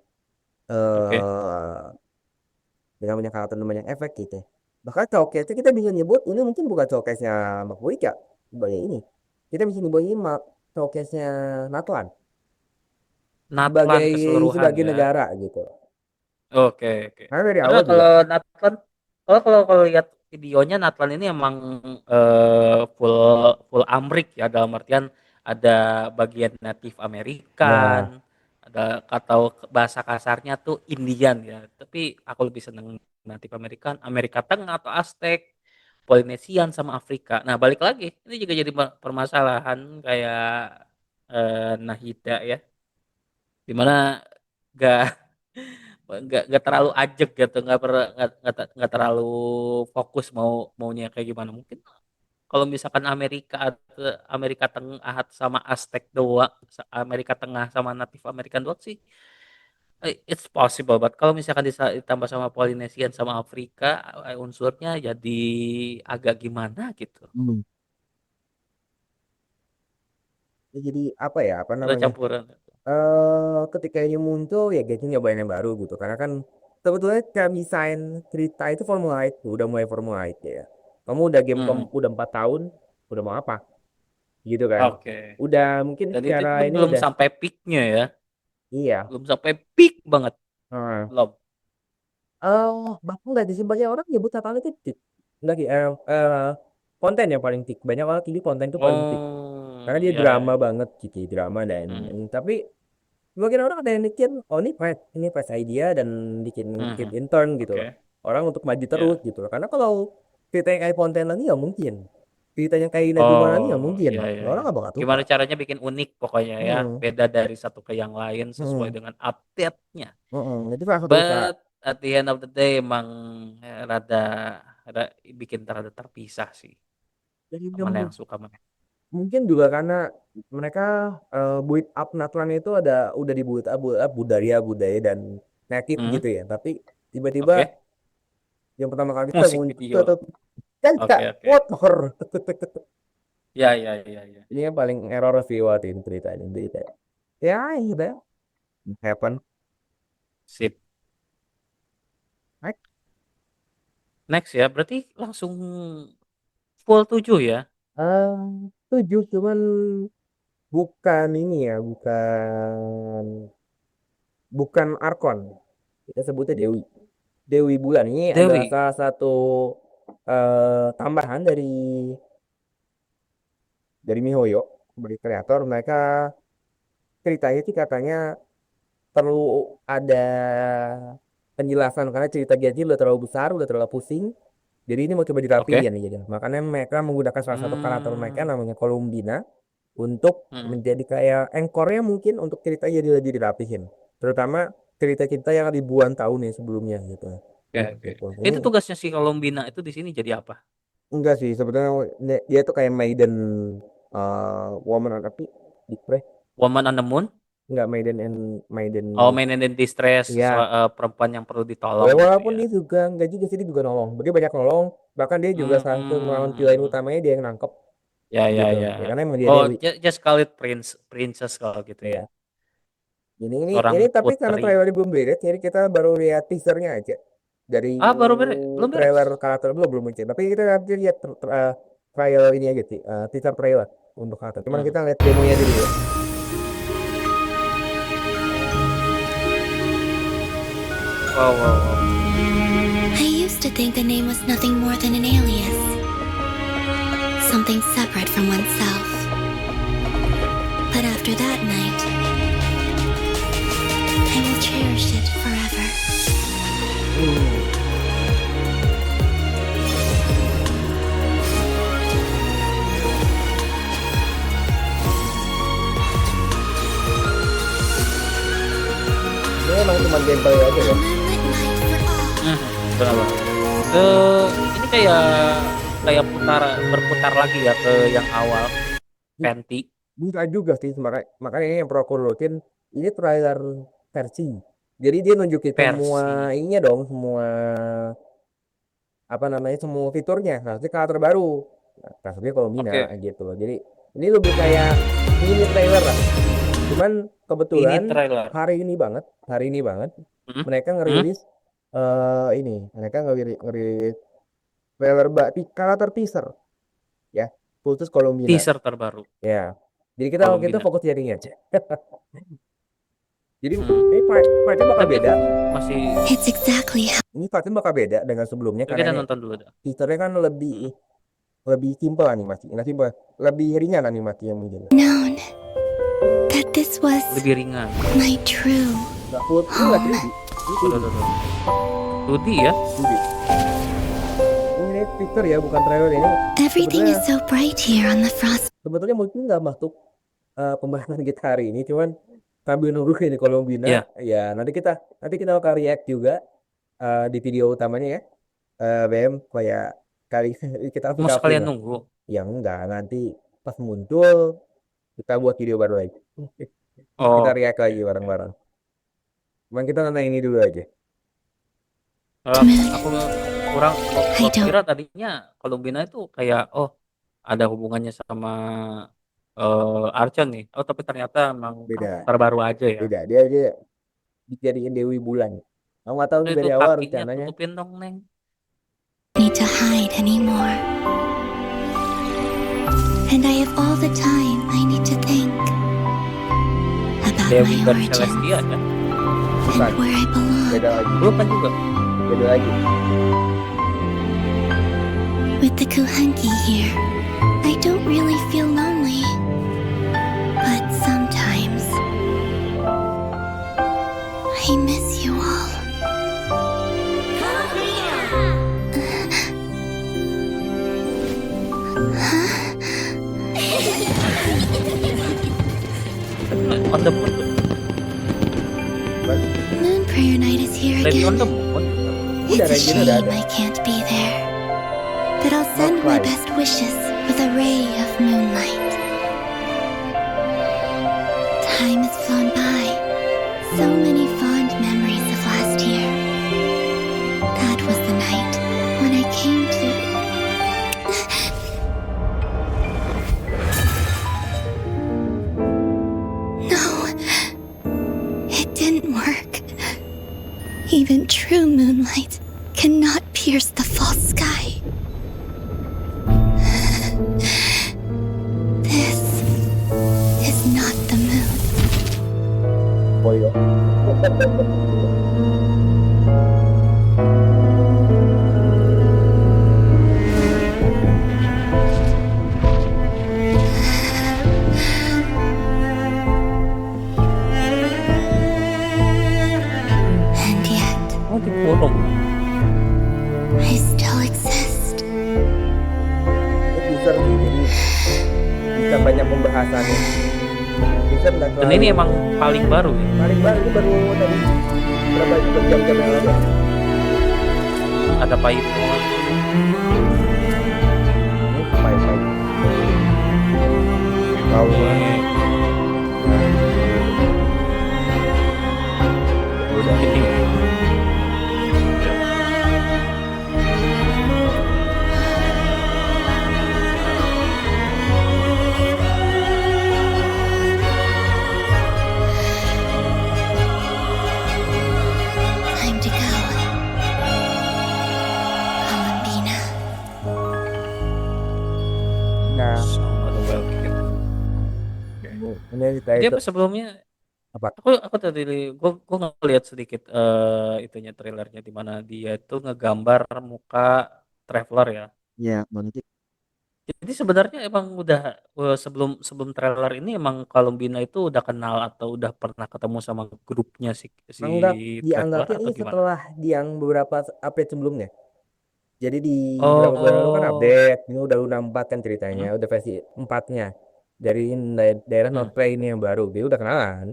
Oke.
eh dengan banyak karakter dan banyak efek gitu. Bahkan showcase kita bisa nyebut ini mungkin bukan showcase-nya Makuika sebagai ini. Kita bisa nyebut ini showcase-nya Natlan
Natlan
sebagai
keseluruhan
sebagai
ya.
negara gitu.
Oke, oke.
Karena dari
Karena
awal juga
kalau Natlan, kalau lihat videonya, Natlan ini emang full full Amrik ya, dalam artian ada bagian Native American,
ya
ada atau bahasa kasarnya tuh Indian ya. Tapi aku lebih seneng Native American, Amerika Tengah atau Aztec, Polynesian sama Afrika. Nah, balik lagi, ini juga jadi permasalahan kayak Nahida ya, dimana gak nggak terlalu ajek gitu, nggak terlalu fokus maunya kayak gimana. Mungkin kalau misalkan Amerika Tengah sama Aztec doang, Amerika Tengah sama Native American doang sih, it's possible. But kalau misalkan ditambah sama Polynesian sama Afrika, unsurnya jadi agak gimana gitu.
hmm. Ya, jadi apa ya apa
Ada
namanya
campuran.
ketika ini muncul ya kayaknya nyobain yang baru gitu karena kan sebetulnya kayak desain cerita itu Formula 1 udah mulai Formula 1 ya kamu udah game
Mhm.
udah 4 tahun udah mau apa gitu kan
Oke.
udah mungkin
Dan itu
secara
pun
ini
belum
udah
sampai peaknya ya,
iya.
belum sampai peak banget,
Nah,
belum.
bahkan nggak sih banyak orang nyebut Tatana itu tik. Nggak sih, konten yang paling tik. Banyak orang ini konten itu paling tik. Karena
Oh,
dia
ya,
drama
ya.
banget gitu, drama
Hmm.
tapi sebagian orang ada yang bikin, oh ini fresh idea dan bikin keep
Mhm.
in turn gitu
Oke.
loh. orang untuk maju
Ya.
terus gitu. Karena kalau ceritanya kayak Fontaine lagi ya mungkin, ceritanya kayak Inazuma lagi ya
Oh,
mungkin,
iya iya
orang
iya.
nggak bakal suka.
Gimana caranya bikin unik pokoknya ya,
Hmm,
beda dari satu ke yang lain sesuai
hmm,
dengan update-nya.
Itu salah satu usaha.
But at the end of the day emang rada, bikin rada terpisah sih.
Dan juga
Mana yang suka mana.
mungkin juga karena mereka build up naturalnya itu udah di build up budaya dan native
Hmm,
gitu ya. Tapi tiba-tiba
oke.
yang pertama kali kita
Musik
muncul
video.
kan
Oke
tak
oke.
motor.
Ya ya ya ya.
Ini yang paling error sih waktu ini ceritanya. Cerita. Ya, gitu ya. Happen.
Sip.
Right?
Next ya, berarti langsung full 7 ya.
Eh, 7 cuman bukan ini ya, bukan Arkon. Kita sebutnya Dewi. Dewi Bulan ini adalah
Dewi.
salah satu tambahan dari MiHoYo, dari kreator. Mereka ceritanya sih katanya perlu ada penjelasan karena cerita Genji udah terlalu besar, udah terlalu pusing. Jadi ini mau coba
Oke.
dirapiin nih jadi. Makanya mereka menggunakan salah satu karakter mereka
Hmm.
namanya Columbina untuk
Hmm.
menjadi kayak engkornya mungkin untuk cerita jadi lebih dirapihin. Terutama cerita-cerita yang ribuan tahun ya sebelumnya gitu.
Oke oke.
Gitu.
Itu
Ini
tugasnya si Columbina itu di sini jadi apa?
enggak sih sebetulnya dia tuh kayak maiden woman tapi di
Woman on the Moon?
enggak maiden
Oh, main and distress,
ya.
perempuan yang perlu ditolong gitu
Walaupun
ya.
dia juga enggak juga sih dia juga nolong. Dia banyak nolong, bahkan dia juga salah satu melawan villain
Hmm.
utamanya dia yang nangkep
Ya ya
gitu.
ya.
Ya karena emang dia
Oh,
Dewi.
just call it princess kalau gitu ya.
Ya. Ini
Seorang
tapi karena
putri.
trailernya belum beres, jadi kita baru lihat teasernya aja dari
Ah, belum beres.
trailer karakter belum muncul. Tapi kita nanti lihat trailer ini aja sih, teaser trailer untuk karakter. Cuman
Hmm.
kita lihat demonya dulu ya.
Wow wow wow.
I used to think the name was nothing more than an alias. Something separate from oneself. But after that night, I will cherish it forever.
Ini emang cuma gameplay aja ya.
Moonlit night for all.
Benar banget. Ini kayak berputar lagi ya ke yang awal. Fenty.
Bisa juga sih makanya ini yang perlu aku rutin ini trailer versi. Jadi dia nunjukin semua
Versi.
ininya dong, semua apa namanya semua fiturnya. Nah, itu karakter baru. Nah, karakternya kalau Mina
Oke.
gitu loh. Jadi ini lebih kayak mini trailer lah. Cuman
Ini
kebetulan
trailer.
hari ini banget
Hmm?
mereka
Hmm?
ngerilis mereka ngerilis trailer karakter teaser ya khusus kalau Mina
Teaser terbaru.
ya. Jadi kita
Columbina.
fokus jadinya aja. Jadi
Hmm.
ini fightnya bakal
Tapi
beda.
masih
It's exactly how
Ini fightnya bakal beda dengan sebelumnya
kita
karena ini
nonton dulu dah.
teasernya kan lebih simpel animasi, nggak simpel, lebih ringan animasi yang mungkin.
known that this was
Lebih ringan.
my true
Nggak full, ini nggak 3D. Ini
Tuh. 2D ya.
2D. Ini teaser ya, bukan trailer ini.
everything is so bright here on the frost.
Sebetulnya mungkin nggak masuk pembahasan kita hari ini, cuman sambil nunggu ini Columbina,
Iya.
ya nanti kita bakal react juga di video utamanya ya, BM kayak kali kita
Mau
recap
sekalian
lah.
nunggu.
Yang enggak nanti pas muncul kita buat video baru lagi,
Oh.
kita react lagi bareng-bareng. Cuman kita nonton ini dulu aja.
Aku kurang
I don't-
kira tadinya Columbina itu kayak ada hubungannya sama Archon nih. Oh, tapi ternyata emang
Beda.
terbaru aja ya.
Beda, dia dijadiin Dewi Bulan. Kamu nggak tahu
Itu
dari awal
kakinya
rencananya.
tutupin dong, Neng.
Need to hide anymore. And I have all the time I need to think about
Dewi
my
dari
origins
Celestia kan?
Bukan,
and where I belong.
beda lagi,
Bukan juga.
beda lagi.
With the Kuhanki here, I don't really feel lonely. But sometimes, I miss you all.
on the Moon tuh.
Moon Prayer Night is here
Lady on the
again.
Moon.
Udah,
It's a
Regina udah
shame
ada.
I can't be there. But I'll send my
quite.
best wishes with a ray of moonlight. Time has flown by. So many fond memories of last year. That was the night when I came to. No, it didn't work. Even true moonlight cannot pierce the false sky. This is not the moon.
Boyo.
And yet,
Oh, dikurung.
I still exist.
Teaser sih, jadi bisa banyak pembahasannya. Teaser nggak
Dan
terlalu
ini emang paling baru ya.
paling baru, ini baru tadi berapa jam-jam yang lalu.
Ada Paimon.
Ini baik-baik. Tahu lah. Udah.
Ini.
Time to go. Columbina.
Nah,
Song of the Wild Cat.
ini kita
Dia
itu
apa sebelumnya?
apa?
Aku tadi gue ngeliat sedikit itunya trailernya di mana dia itu ngegambar muka Traveler ya.
Ya, nanti.
Jadi sebenarnya emang udah sebelum sebelum trailer ini emang Columbina itu udah kenal atau udah pernah ketemu sama grupnya si Traveler
Dianggapnya
atau
ini
gimana?
setelah yang beberapa update sebelumnya. Jadi di beberapa bulan lalu kan
Oh,
update, ini udah Luna 4 kan
hmm,
ceritanya, udah versi 4-nya. Dari daerah
hmm,
North Play ini yang baru, dia udah kenalan.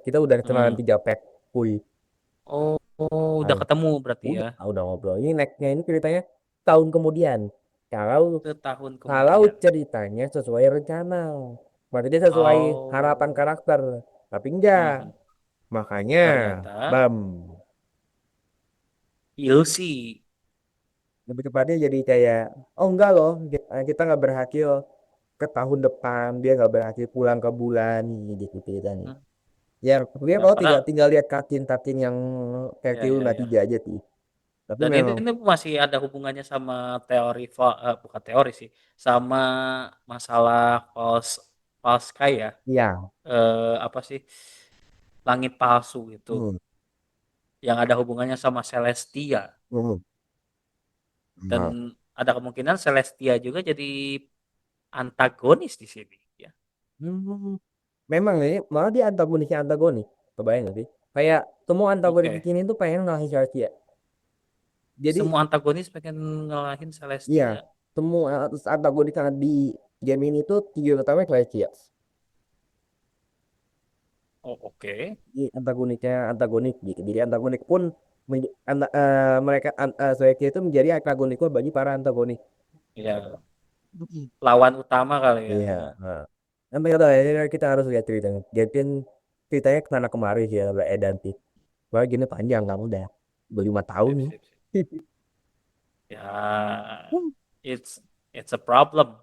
Kita udah kenalan
hmm.
3 pack. Wih,
Udah ketemu berarti ya
udah ngobrol. Ini nextnya ini ceritanya tahun kemudian. Kalau
setahun
kalau
kemudian.
ceritanya sesuai rencana, berarti dia sesuai harapan
Oh,
karakter. Tapi enggak,
hmm.
makanya
Ternyata
bam.
ilusi.
Lebih tepatnya jadi kayak, oh enggak loh, kita nggak berhasil ke tahun depan, dia nggak berhasil pulang ke bulan gitu ceritanya.
Hmm.
Ya, dia
Ya,
kalau tinggal
karena
tinggal lihat katin yang kayak
ya ya
Luna
ya.
3 aja sih. Tapi
Dan ini
memang,
ini masih ada hubungannya sama teori bukan teori sih, sama masalah false false sky ya.
ya,
Apa sih? Langit palsu itu
hmm,
yang ada hubungannya sama Celestia
hmm, nah,
dan ada kemungkinan Celestia juga jadi antagonis di sini ya.
hmm, memang ini malah dia antagonis. Kebayang nggak sih? Kayak semua antagonis di
Oke.
sini tuh pengen ngalahin Celestia. Jadi,
Semua antagonis pengen ngalahin
iya,
Celestia.
semua antagonis yang ada di game ini tuh tiga utama Celestia.
Oh, oke.
Jadi antagonisnya antagonis gitu. Jadi antagonik pun mereka Celestia itu menjadi antagonis bagi para antagonis.
Ya, lawan utama kali ya.
Iya. Nah. Sampai kata kita harus lihat ceritanya. Jadi kan ceritanya kesana kemari sih ya Edan sih. Wah gini panjang kamu udah 5 tahun
Sip,
nih.
sip, sip. Ya, it's it's a problem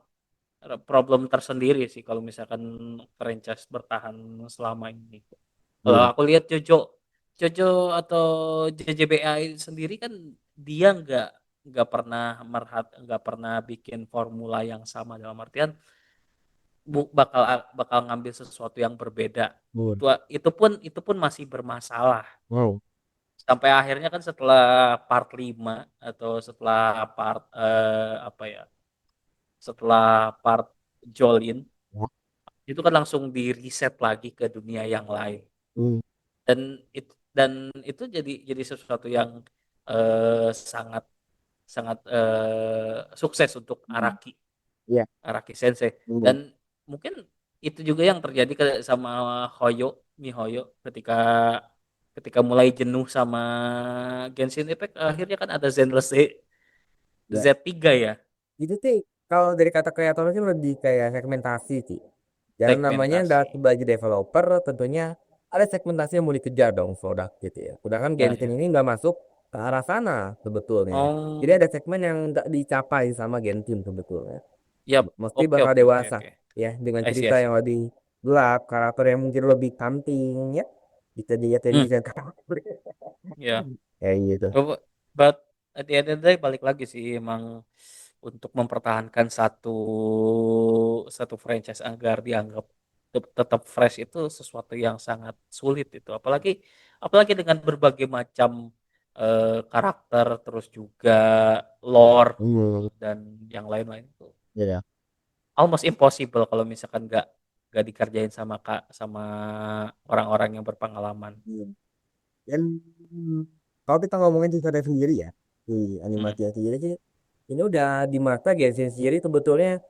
tersendiri sih kalau misalkan franchise bertahan selama ini. Kalau
Hmm.
aku lihat Jojo atau JJBA sendiri kan dia nggak pernah bikin formula yang sama dalam artian bakal bakal ngambil sesuatu yang berbeda.
Hmm.
Itu pun masih bermasalah.
Wow.
Sampai akhirnya kan setelah part 5 atau setelah part apa ya? Setelah part Jolin itu kan langsung di reset lagi ke dunia yang lain.
Hmm.
Dan itu jadi sesuatu yang sangat sangat sukses untuk
Iya.
Araki Sensei
Hmm.
dan mungkin itu juga yang terjadi sama MiHoYo ketika ketika mulai jenuh sama Genshin Impact, akhirnya kan ada Zenless
Ya,
Z3 ya,
itu sih kalau dari kata kreator sih lebih kayak segmentasi sih. Dan namanya adalah
segmentasi.
sebagai developer tentunya ada segmentasi yang mau dikejar dong produk gitu ya. Sedangkan
Ya,
Genshin
ya.
ini nggak masuk ke arah sana sebetulnya. Jadi
Oh,
ada segmen yang nggak dicapai sama Genshin sebetulnya.
yap.
Mesti
Oke,
bakal
oke, oke,
dewasa
oke.
ya dengan
I see,
cerita
I
yang
see.
lebih gelap, karakter yang mungkin lebih cantik ya. Bisa dilihat dari
Hmm,
desain karakter.
ya.
Kayak gitu.
But at the end of the day balik lagi sih, emang untuk mempertahankan satu satu franchise agar dianggap tetap fresh itu sesuatu yang sangat sulit itu. Apalagi apalagi dengan berbagai macam karakter, terus juga lore
Hmm,
dan yang lain-lain itu
ya.
almost impossible kalau misalkan nggak dikerjain sama sama orang-orang yang berpengalaman.
Iya. Dan kalau kita ngomongin cerita sendiri ya, di
Hmm.
animasinya sendiri sih, ini udah di mata Genshin sendiri sebetulnya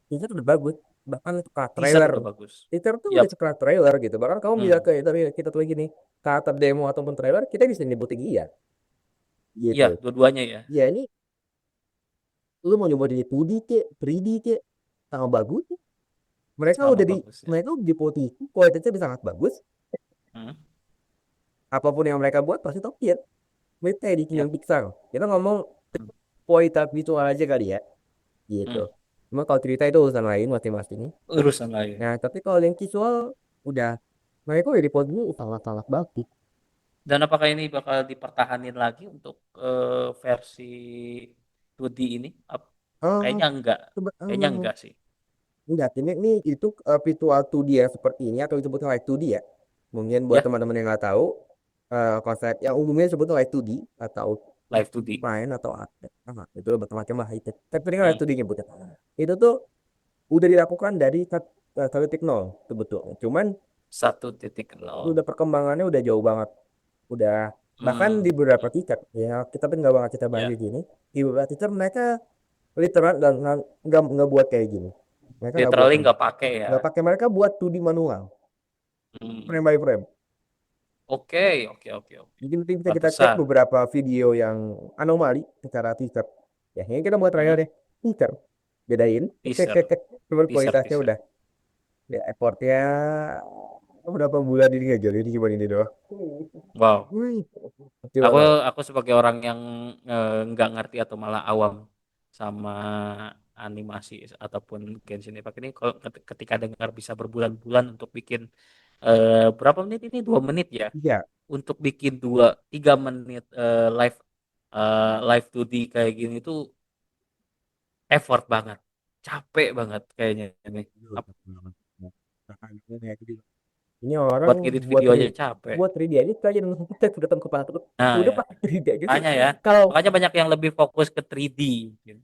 teaser udah bagus. Bahkan suka
Teaser
trailer.
udah bagus.
Teaser tuh udah
Yap.
suka trailer gitu. Bahkan kamu bisa
Hmm.
ke tapi kita tuh gini, karakter demo ataupun trailer kita bisa nyebutin iya
Iya,
gitu.
dua-duanya ya.
Ya ini lu mau nyoba di 2D kek, 3D kek, sama bagus. Mereka
Sama
udah di
bagus ya.
mereka udah di posisi kualitasnya bisa sangat bagus.
Hmm.
Apapun yang mereka buat pasti top tier. Mereka di
Yap.
Kingdom Pixar. Kita ngomong
Hmm.
kualitas visual aja kali ya, gitu.
Hmm.
Cuma kalau cerita itu urusan lain masing-masing.
Urusan lain.
Nah, tapi kalau yang visual udah mereka udah di posisi sangat-sangat bagus.
Dan apakah ini bakal dipertahanin lagi untuk versi 2D ini?
Oh,
Kayaknya enggak. Kayaknya
oh,
enggak sih.
enggak, ini itu visual 2D yang seperti ini atau disebut light 2D ya. Mungkin buat
Ya,
teman-teman yang nggak tahu, konsep yang umumnya disebut light 2D atau
live 2D.
main atau apa, itu macam-macam lah itu. Tapi ini kan light
Hmm.
2D nyebutnya. Itu tuh udah dilakukan dari 1.0 sebetulnya. Cuman
1.0.
udah perkembangannya udah jauh banget. Udah bahkan
Hmm.
di beberapa titik ya kita pun nggak bakal kita bahas
Ya.
di sini. Di beberapa titik mereka literal dan nggak buat kayak gini. Mereka nggak buat
Literally
kayak
nggak pakai ya.
nggak pakai, mereka buat 2D manual
Hmm.
frame by frame.
Oke, oke, oke, oke.
Mungkin nanti bisa kita cek
Pantesan.
beberapa video yang anomali secara teaser. Ya ini kita buat
Hmm.
trial deh. Teaser bedain.
Teaser,
Cuman
teaser,
kualitasnya
teaser.
udah ya effortnya berapa bulan ini nggak jadi cuma ini doang.
Wow.
Wih, coba
Aku
banget.
aku sebagai orang yang nggak ngerti atau malah awam sama animasi ataupun Genshin Impact ini, kalau ketika dengar bisa berbulan-bulan untuk bikin berapa menit ini, 2 menit ya,
Iya,
untuk bikin 2 3 menit live 2D kayak gini tuh effort banget, capek banget kayaknya ini.
ini orang
Buat ngedit
buat
video aja capek.
buat 3D aja aja dengan kita sudah datang kepala terus
Nah
udah
ya,
pakai 3D aja sih.
makanya ya,
Kalau
makanya banyak yang lebih fokus ke 3D gitu.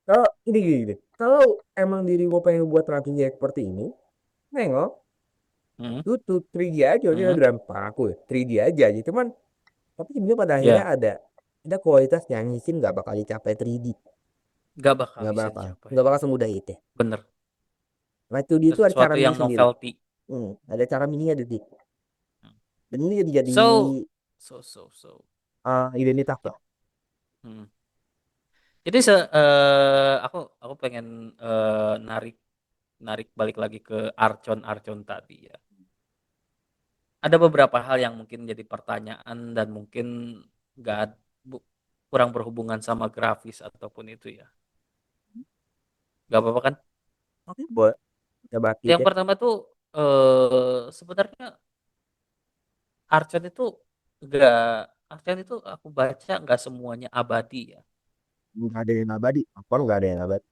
kalau ini, kalau emang dirimu pengen buat transisi seperti ini, nengok
Hmm,
tuh 3D aja dia
hmm,
udah aku 3D aja. Cuman tapi sebenarnya pada akhirnya
ya,
ada kualitas yang mungkin nggak bakal dicapai 3D,
nggak bakal
nggak
bisa
bakal
dicapai.
nggak bakal semudah itu.
Bener.
Nah 2D itu ada cara
Sesuatu
mini
yang
sendiri.
novelty.
Ada cara mininya detik. Dan ini jadi
So, so.
identitas loh.
Hmm. Jadi aku pengen narik narik balik lagi ke Archon Archon tadi ya. Ada beberapa hal yang mungkin jadi pertanyaan dan mungkin nggak kurang berhubungan sama grafis ataupun itu ya. Gak apa-apa kan?
Oke, buat coba
Yang
kita
pertama tuh sebenarnya Archon itu nggak Archon itu aku baca nggak semuanya abadi ya.
nggak ada yang abadi, apa nggak ada yang abadi.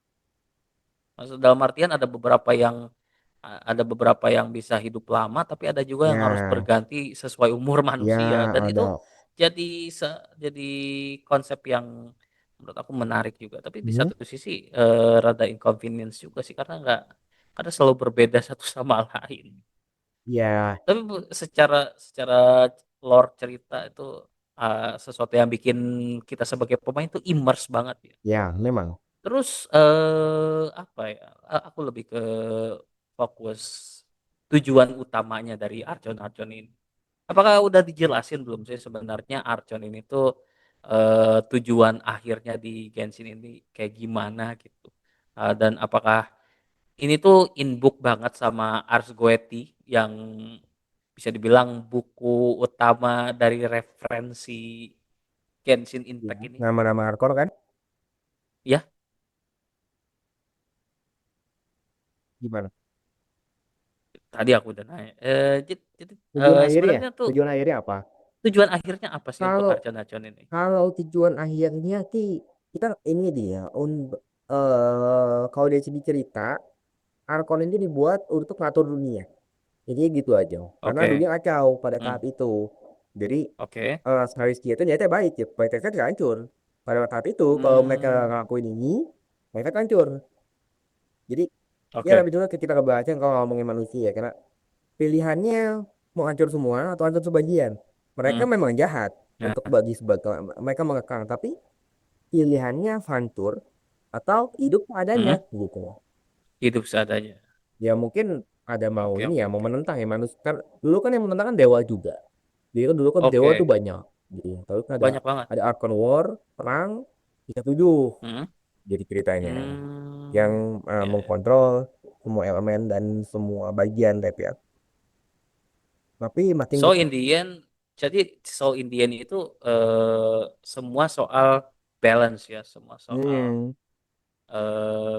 Maksud dalam artian ada beberapa yang bisa hidup lama, tapi ada juga yang harus
Ya,
berganti sesuai umur
ya
manusia, dan itu
ada.
jadi jadi konsep yang menurut aku menarik juga, tapi di
Hmm,
satu sisi rada inconvenience juga sih, karena selalu berbeda satu sama lain.
ya,
Tapi secara secara lore cerita itu sesuatu yang bikin kita sebagai pemain tuh immerse banget ya.
ya memang.
Terus apa ya? Aku lebih ke fokus tujuan utamanya dari Archon-Archon ini. Apakah udah dijelasin belum sih sebenarnya Archon ini tuh tujuan akhirnya di Genshin ini kayak gimana gitu? Dan apakah ini tuh in book banget sama Ars Goethi yang bisa dibilang buku utama dari referensi Genshin
Ya,
Impact ini?
nama-nama hardcore kan?
Ya,
Gimana?
tadi aku udah nanya. Jadi,
Tujuan akhirnya?
sebenarnya tuh
Tujuan akhirnya apa?
tujuan akhirnya apa sih untuk
Kalau
Archon-Archon ini?
kalau tujuan akhirnya sih kita ini dia kalau dari segi cerita Arkon ini dibuat untuk ngatur dunia. Jadi gitu aja. Karena
Oke.
dunia kacau pada
Hmm,
saat itu. Jadi
oke.
Scaristia itu nyata baik ya. Mereka kan hancur. Pada saat itu kalau mereka
Hmm,
ngelakuin ini, mereka kan hancur. Jadi ya
oke.
lebih dulu kita ngebahasnya kalau ngomongin manusia karena pilihannya mau hancur semua atau hancur sebagian. Mereka
Hmm,
memang jahat
nah,
untuk bagi sebagian. Mereka mengekang, tapi pilihannya hancur atau hidup
hmm,
padanya gitu.
hidup seadanya.
Ya mungkin ada mau
Oke,
ini
oke,
ya mau
oke.
menentang ya manusia. Kan dulu kan yang menentang kan dewa juga. Dia kan dulu kan dewa tuh
Oke,
banyak. Gitu. Terus
banyak banget.
ada Archon War, perang, kita tujuh
Hmm,
jadi ceritanya yang
ya, ya.
mengkontrol semua elemen dan semua bagian ya. Tapi makin
So in the end, jadi so in the end itu semua soal balance ya, semua soal
hmm,
eh,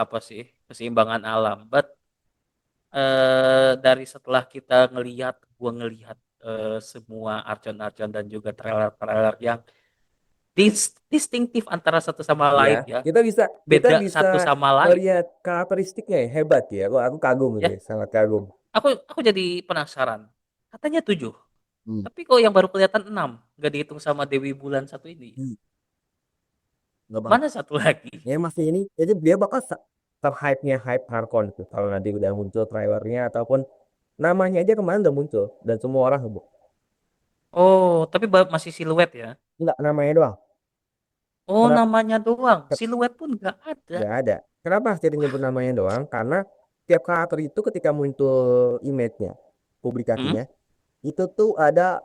apa sih keseimbangan alam. But dari setelah kita ngelihat, gua ngelihat semua archon-archon dan juga trailer-trailer yang distinktif antara satu sama
ya
lain ya,
kita
beda
bisa
satu sama lain
melihat karakteristiknya ya, hebat ya. Kok aku kagum
ya.
sih, sangat kagum.
Aku jadi penasaran. Katanya tujuh,
Hmm.
tapi kok yang baru kelihatan enam, nggak dihitung sama Dewi Bulan satu ini.
Hmm. Nggak bang.
Mana satu lagi?
Ya masih ini, jadi dia bakal hype-nya hype Harkon tuh. Kalau nanti udah muncul trailernya ataupun namanya aja kemarin udah muncul dan semua orang heboh.
Oh, tapi masih siluet ya.
Enggak namanya doang.
Oh,
Kenapa?
namanya doang. Siluet pun nggak ada.
Nggak ada. Kenapa saya nyebut namanya doang? Karena tiap karakter itu ketika muncul image-nya,
Hmm?
publikasinya, itu tuh ada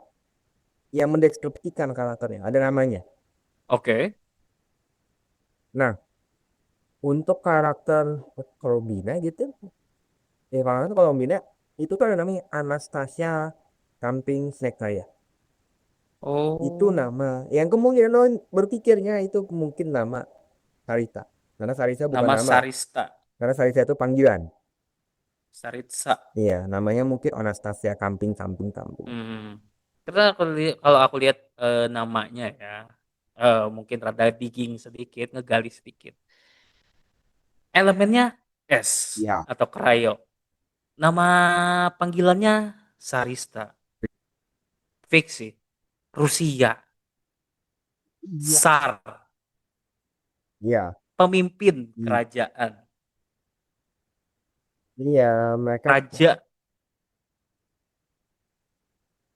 yang mendeskripsikan karakternya, ada namanya.
Oke.
Nah, untuk karakter Robina gitu, ya karakter Robina itu tuh ada namanya Anastasia Samping Snack saya. Itu
Oh,
nama yang kemungkinan lo berpikirnya itu mungkin nama Sarita. Karena Sarita bukan
nama
nama,
Sarista.
karena Sarita itu panggilan.
Saritsa.
Iya, namanya mungkin Anastasia Camping Samping Kampung.
Hmm. Karena kalau aku lihat namanya ya, mungkin rada digging sedikit, ngegali sedikit. Elemennya S
Ya.
atau Krayo. Nama panggilannya Sarista. Fix sih. Rusia.
Iya.
Tsar.
Iya.
Pemimpin
Hmm.
kerajaan.
Iya, mereka.
Raja.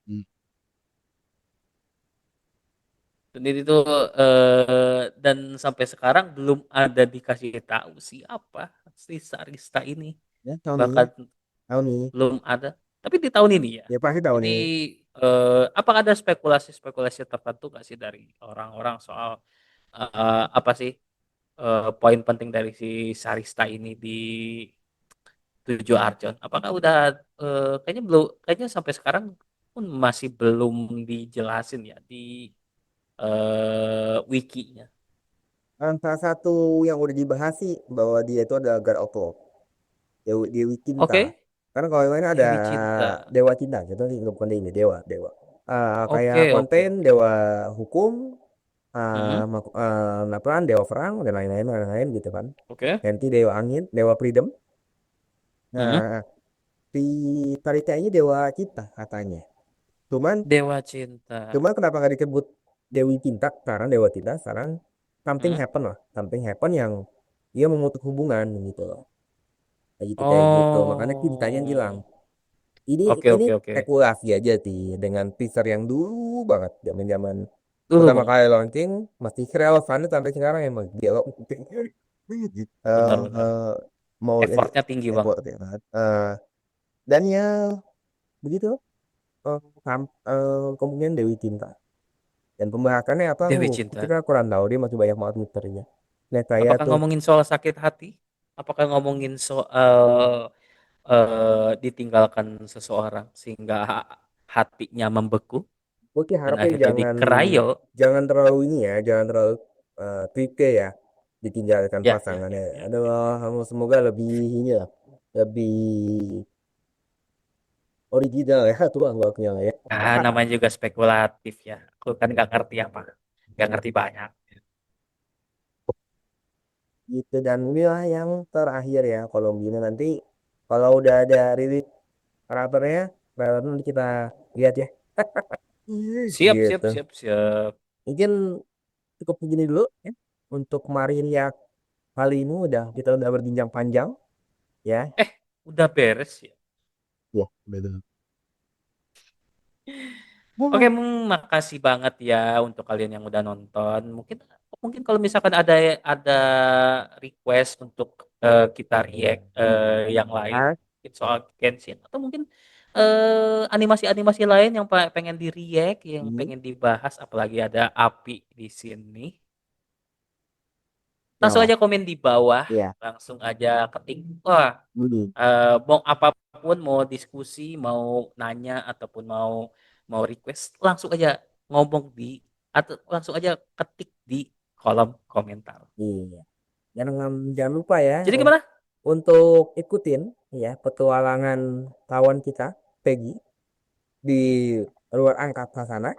Hmm.
Dan itu dan sampai sekarang belum ada dikasih tahu siapa si Sarista ini.
Ya, tahun ini,
Bahkan
tahun ini.
belum ada. Tapi di tahun ini ya.
Ya pasti tahun
Jadi
ini.
apakah ada spekulasi-spekulasi tertentu nggak sih dari orang-orang soal apa sih poin penting dari si Sarista ini di tujuh Archon? Apakah udah kayaknya belum, kayaknya sampai sekarang pun masih belum dijelasin ya di wikinya.
Salah satu yang udah dibahas sih bahwa dia itu adalah God of Love, Dewi Cinta.
Oke,
Karena kalau yang lain ada
Dewi Cinta.
Dewa Cinta, gitu sih bukan ini dewa, dewa. Kayak
Oke, oke,
konten
oke.
dewa hukum,
Hmm,
peran dewa perang dan lain-lain gitu kan.
oke.
Nanti dewa angin, dewa freedom.
Hmm,
Nah, si Tarita ini dewa cinta katanya. Cuman,
Dewa Cinta.
kenapa nggak disebut Dewi Cinta? Karena dewa cinta sekarang something
Hmm.
happen lah, something happen yang dia memutus hubungan gitu loh. Kayak gitu. Makanya cintanya hilang.
Oh, oke,
Ini
oke, oke.
spekulasi aja sih dengan teaser yang dulu banget zaman-zaman
Dulu
pertama
banget.
kali launching masih relevan sampai sekarang emang dialog.
Benar, benar.
mau
Effortnya tinggi banget.
effort ya kan. Dan ya begitu, kemudian Dewi Cinta. Dan pembahasannya apa?
Dewi Cinta.
Kita kurang tahu, dia masih banyak banget misterinya. Nah saya
Apakah
tuh
ngomongin soal sakit hati? Apakah ngomongin soal ditinggalkan seseorang sehingga hatinya membeku
mungkin
dan
harapnya
akhirnya dikerayo?
jangan terlalu ini ya, jangan terlalu klise ya, ditinggalkan
Ya, ya, ya,
pasangannya.
ya,
Aduh,
ya.
semoga lebih ini lah, lebih original ya tuh anggapnya lah ya.
Namanya juga spekulatif ya. Aku kan nggak ngerti apa, nggak ngerti banyak.
Gitu, dan inilah yang terakhir ya, kalau begini nanti kalau udah ada rilis karakternya, trailer nanti kita lihat ya.
Siap, siap,
Gitu.
siap, siap.
Mungkin cukup begini dulu ya. Untuk Maria kali ini kita udah berbincang panjang ya.
Udah beres ya.
Ya, betul.
Oke, makasih banget ya untuk kalian yang udah nonton. Mungkin mungkin kalau misalkan ada request untuk kita react yang lain
Ah,
mungkin soal Genshin atau mungkin animasi-animasi lain yang pengen di react, yang
hmm,
pengen dibahas, apalagi ada Api di sini. Langsung
ya,
aja komen di bawah,
ya,
langsung aja ketik. Wah,
hmm,
mau apapun, mau diskusi, mau nanya ataupun mau request, langsung aja ngomong atau langsung aja ketik di kolom komentar.
iya. Jangan lupa ya
Jadi gimana?
untuk ikutin ya petualangan kawan kita Peggy di luar angkasa sana,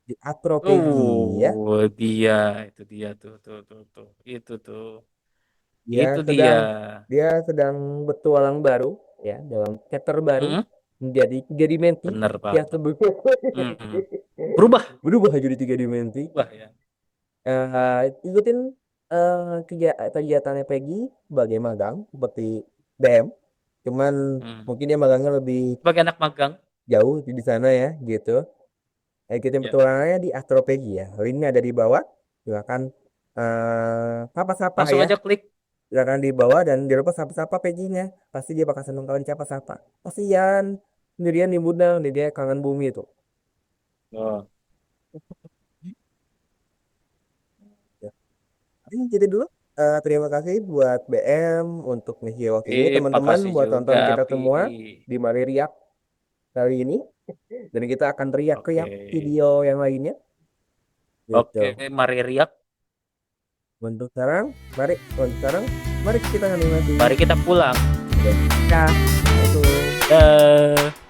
di Astro Peggy ya.
Dia itu dia tuh. Itu tuh.
Dia
Itu dia.
sedang dia sedang bertualang baru ya dalam chapter baru,
Mm-mm.
tiga dimensi
Bener
ya,
banget. Mm-mm. Berubah,
berubah jadi tiga dimensi.
berubah ya.
Ikutin kegiatannya Peggy sebagai magang seperti DM, cuman
Hmm.
mungkin dia magangnya lebih
Sebagai anak magang,
jauh di sana ya gitu. Ikutin
ya.
petualangannya di Astro Peggy ya, linknya ada di bawah. Silakan sapa-sapa
Langsung
ya,
aja klik.
silakan di bawah dan di lupa sapa-sapa Peggy-nya, pasti dia bakal seneng kalau sapa-sapa. Kasihan sendirian di Bunda, dia kangen bumi itu.
Oh.
Ya. Ini jadi dulu. Terima kasih buat BM untuk misi waktu ini, teman-teman,
Makasih
buat
juga,
tonton kita
Pi.
semua di Mari Riak kali ini. Dan kita akan
Oke.
riak-riak video yang lainnya. Gitu.
Oke, mari riak.
Untuk sekarang, mari kita animasi.
Mari kita pulang.
Ya, itu.
Dah.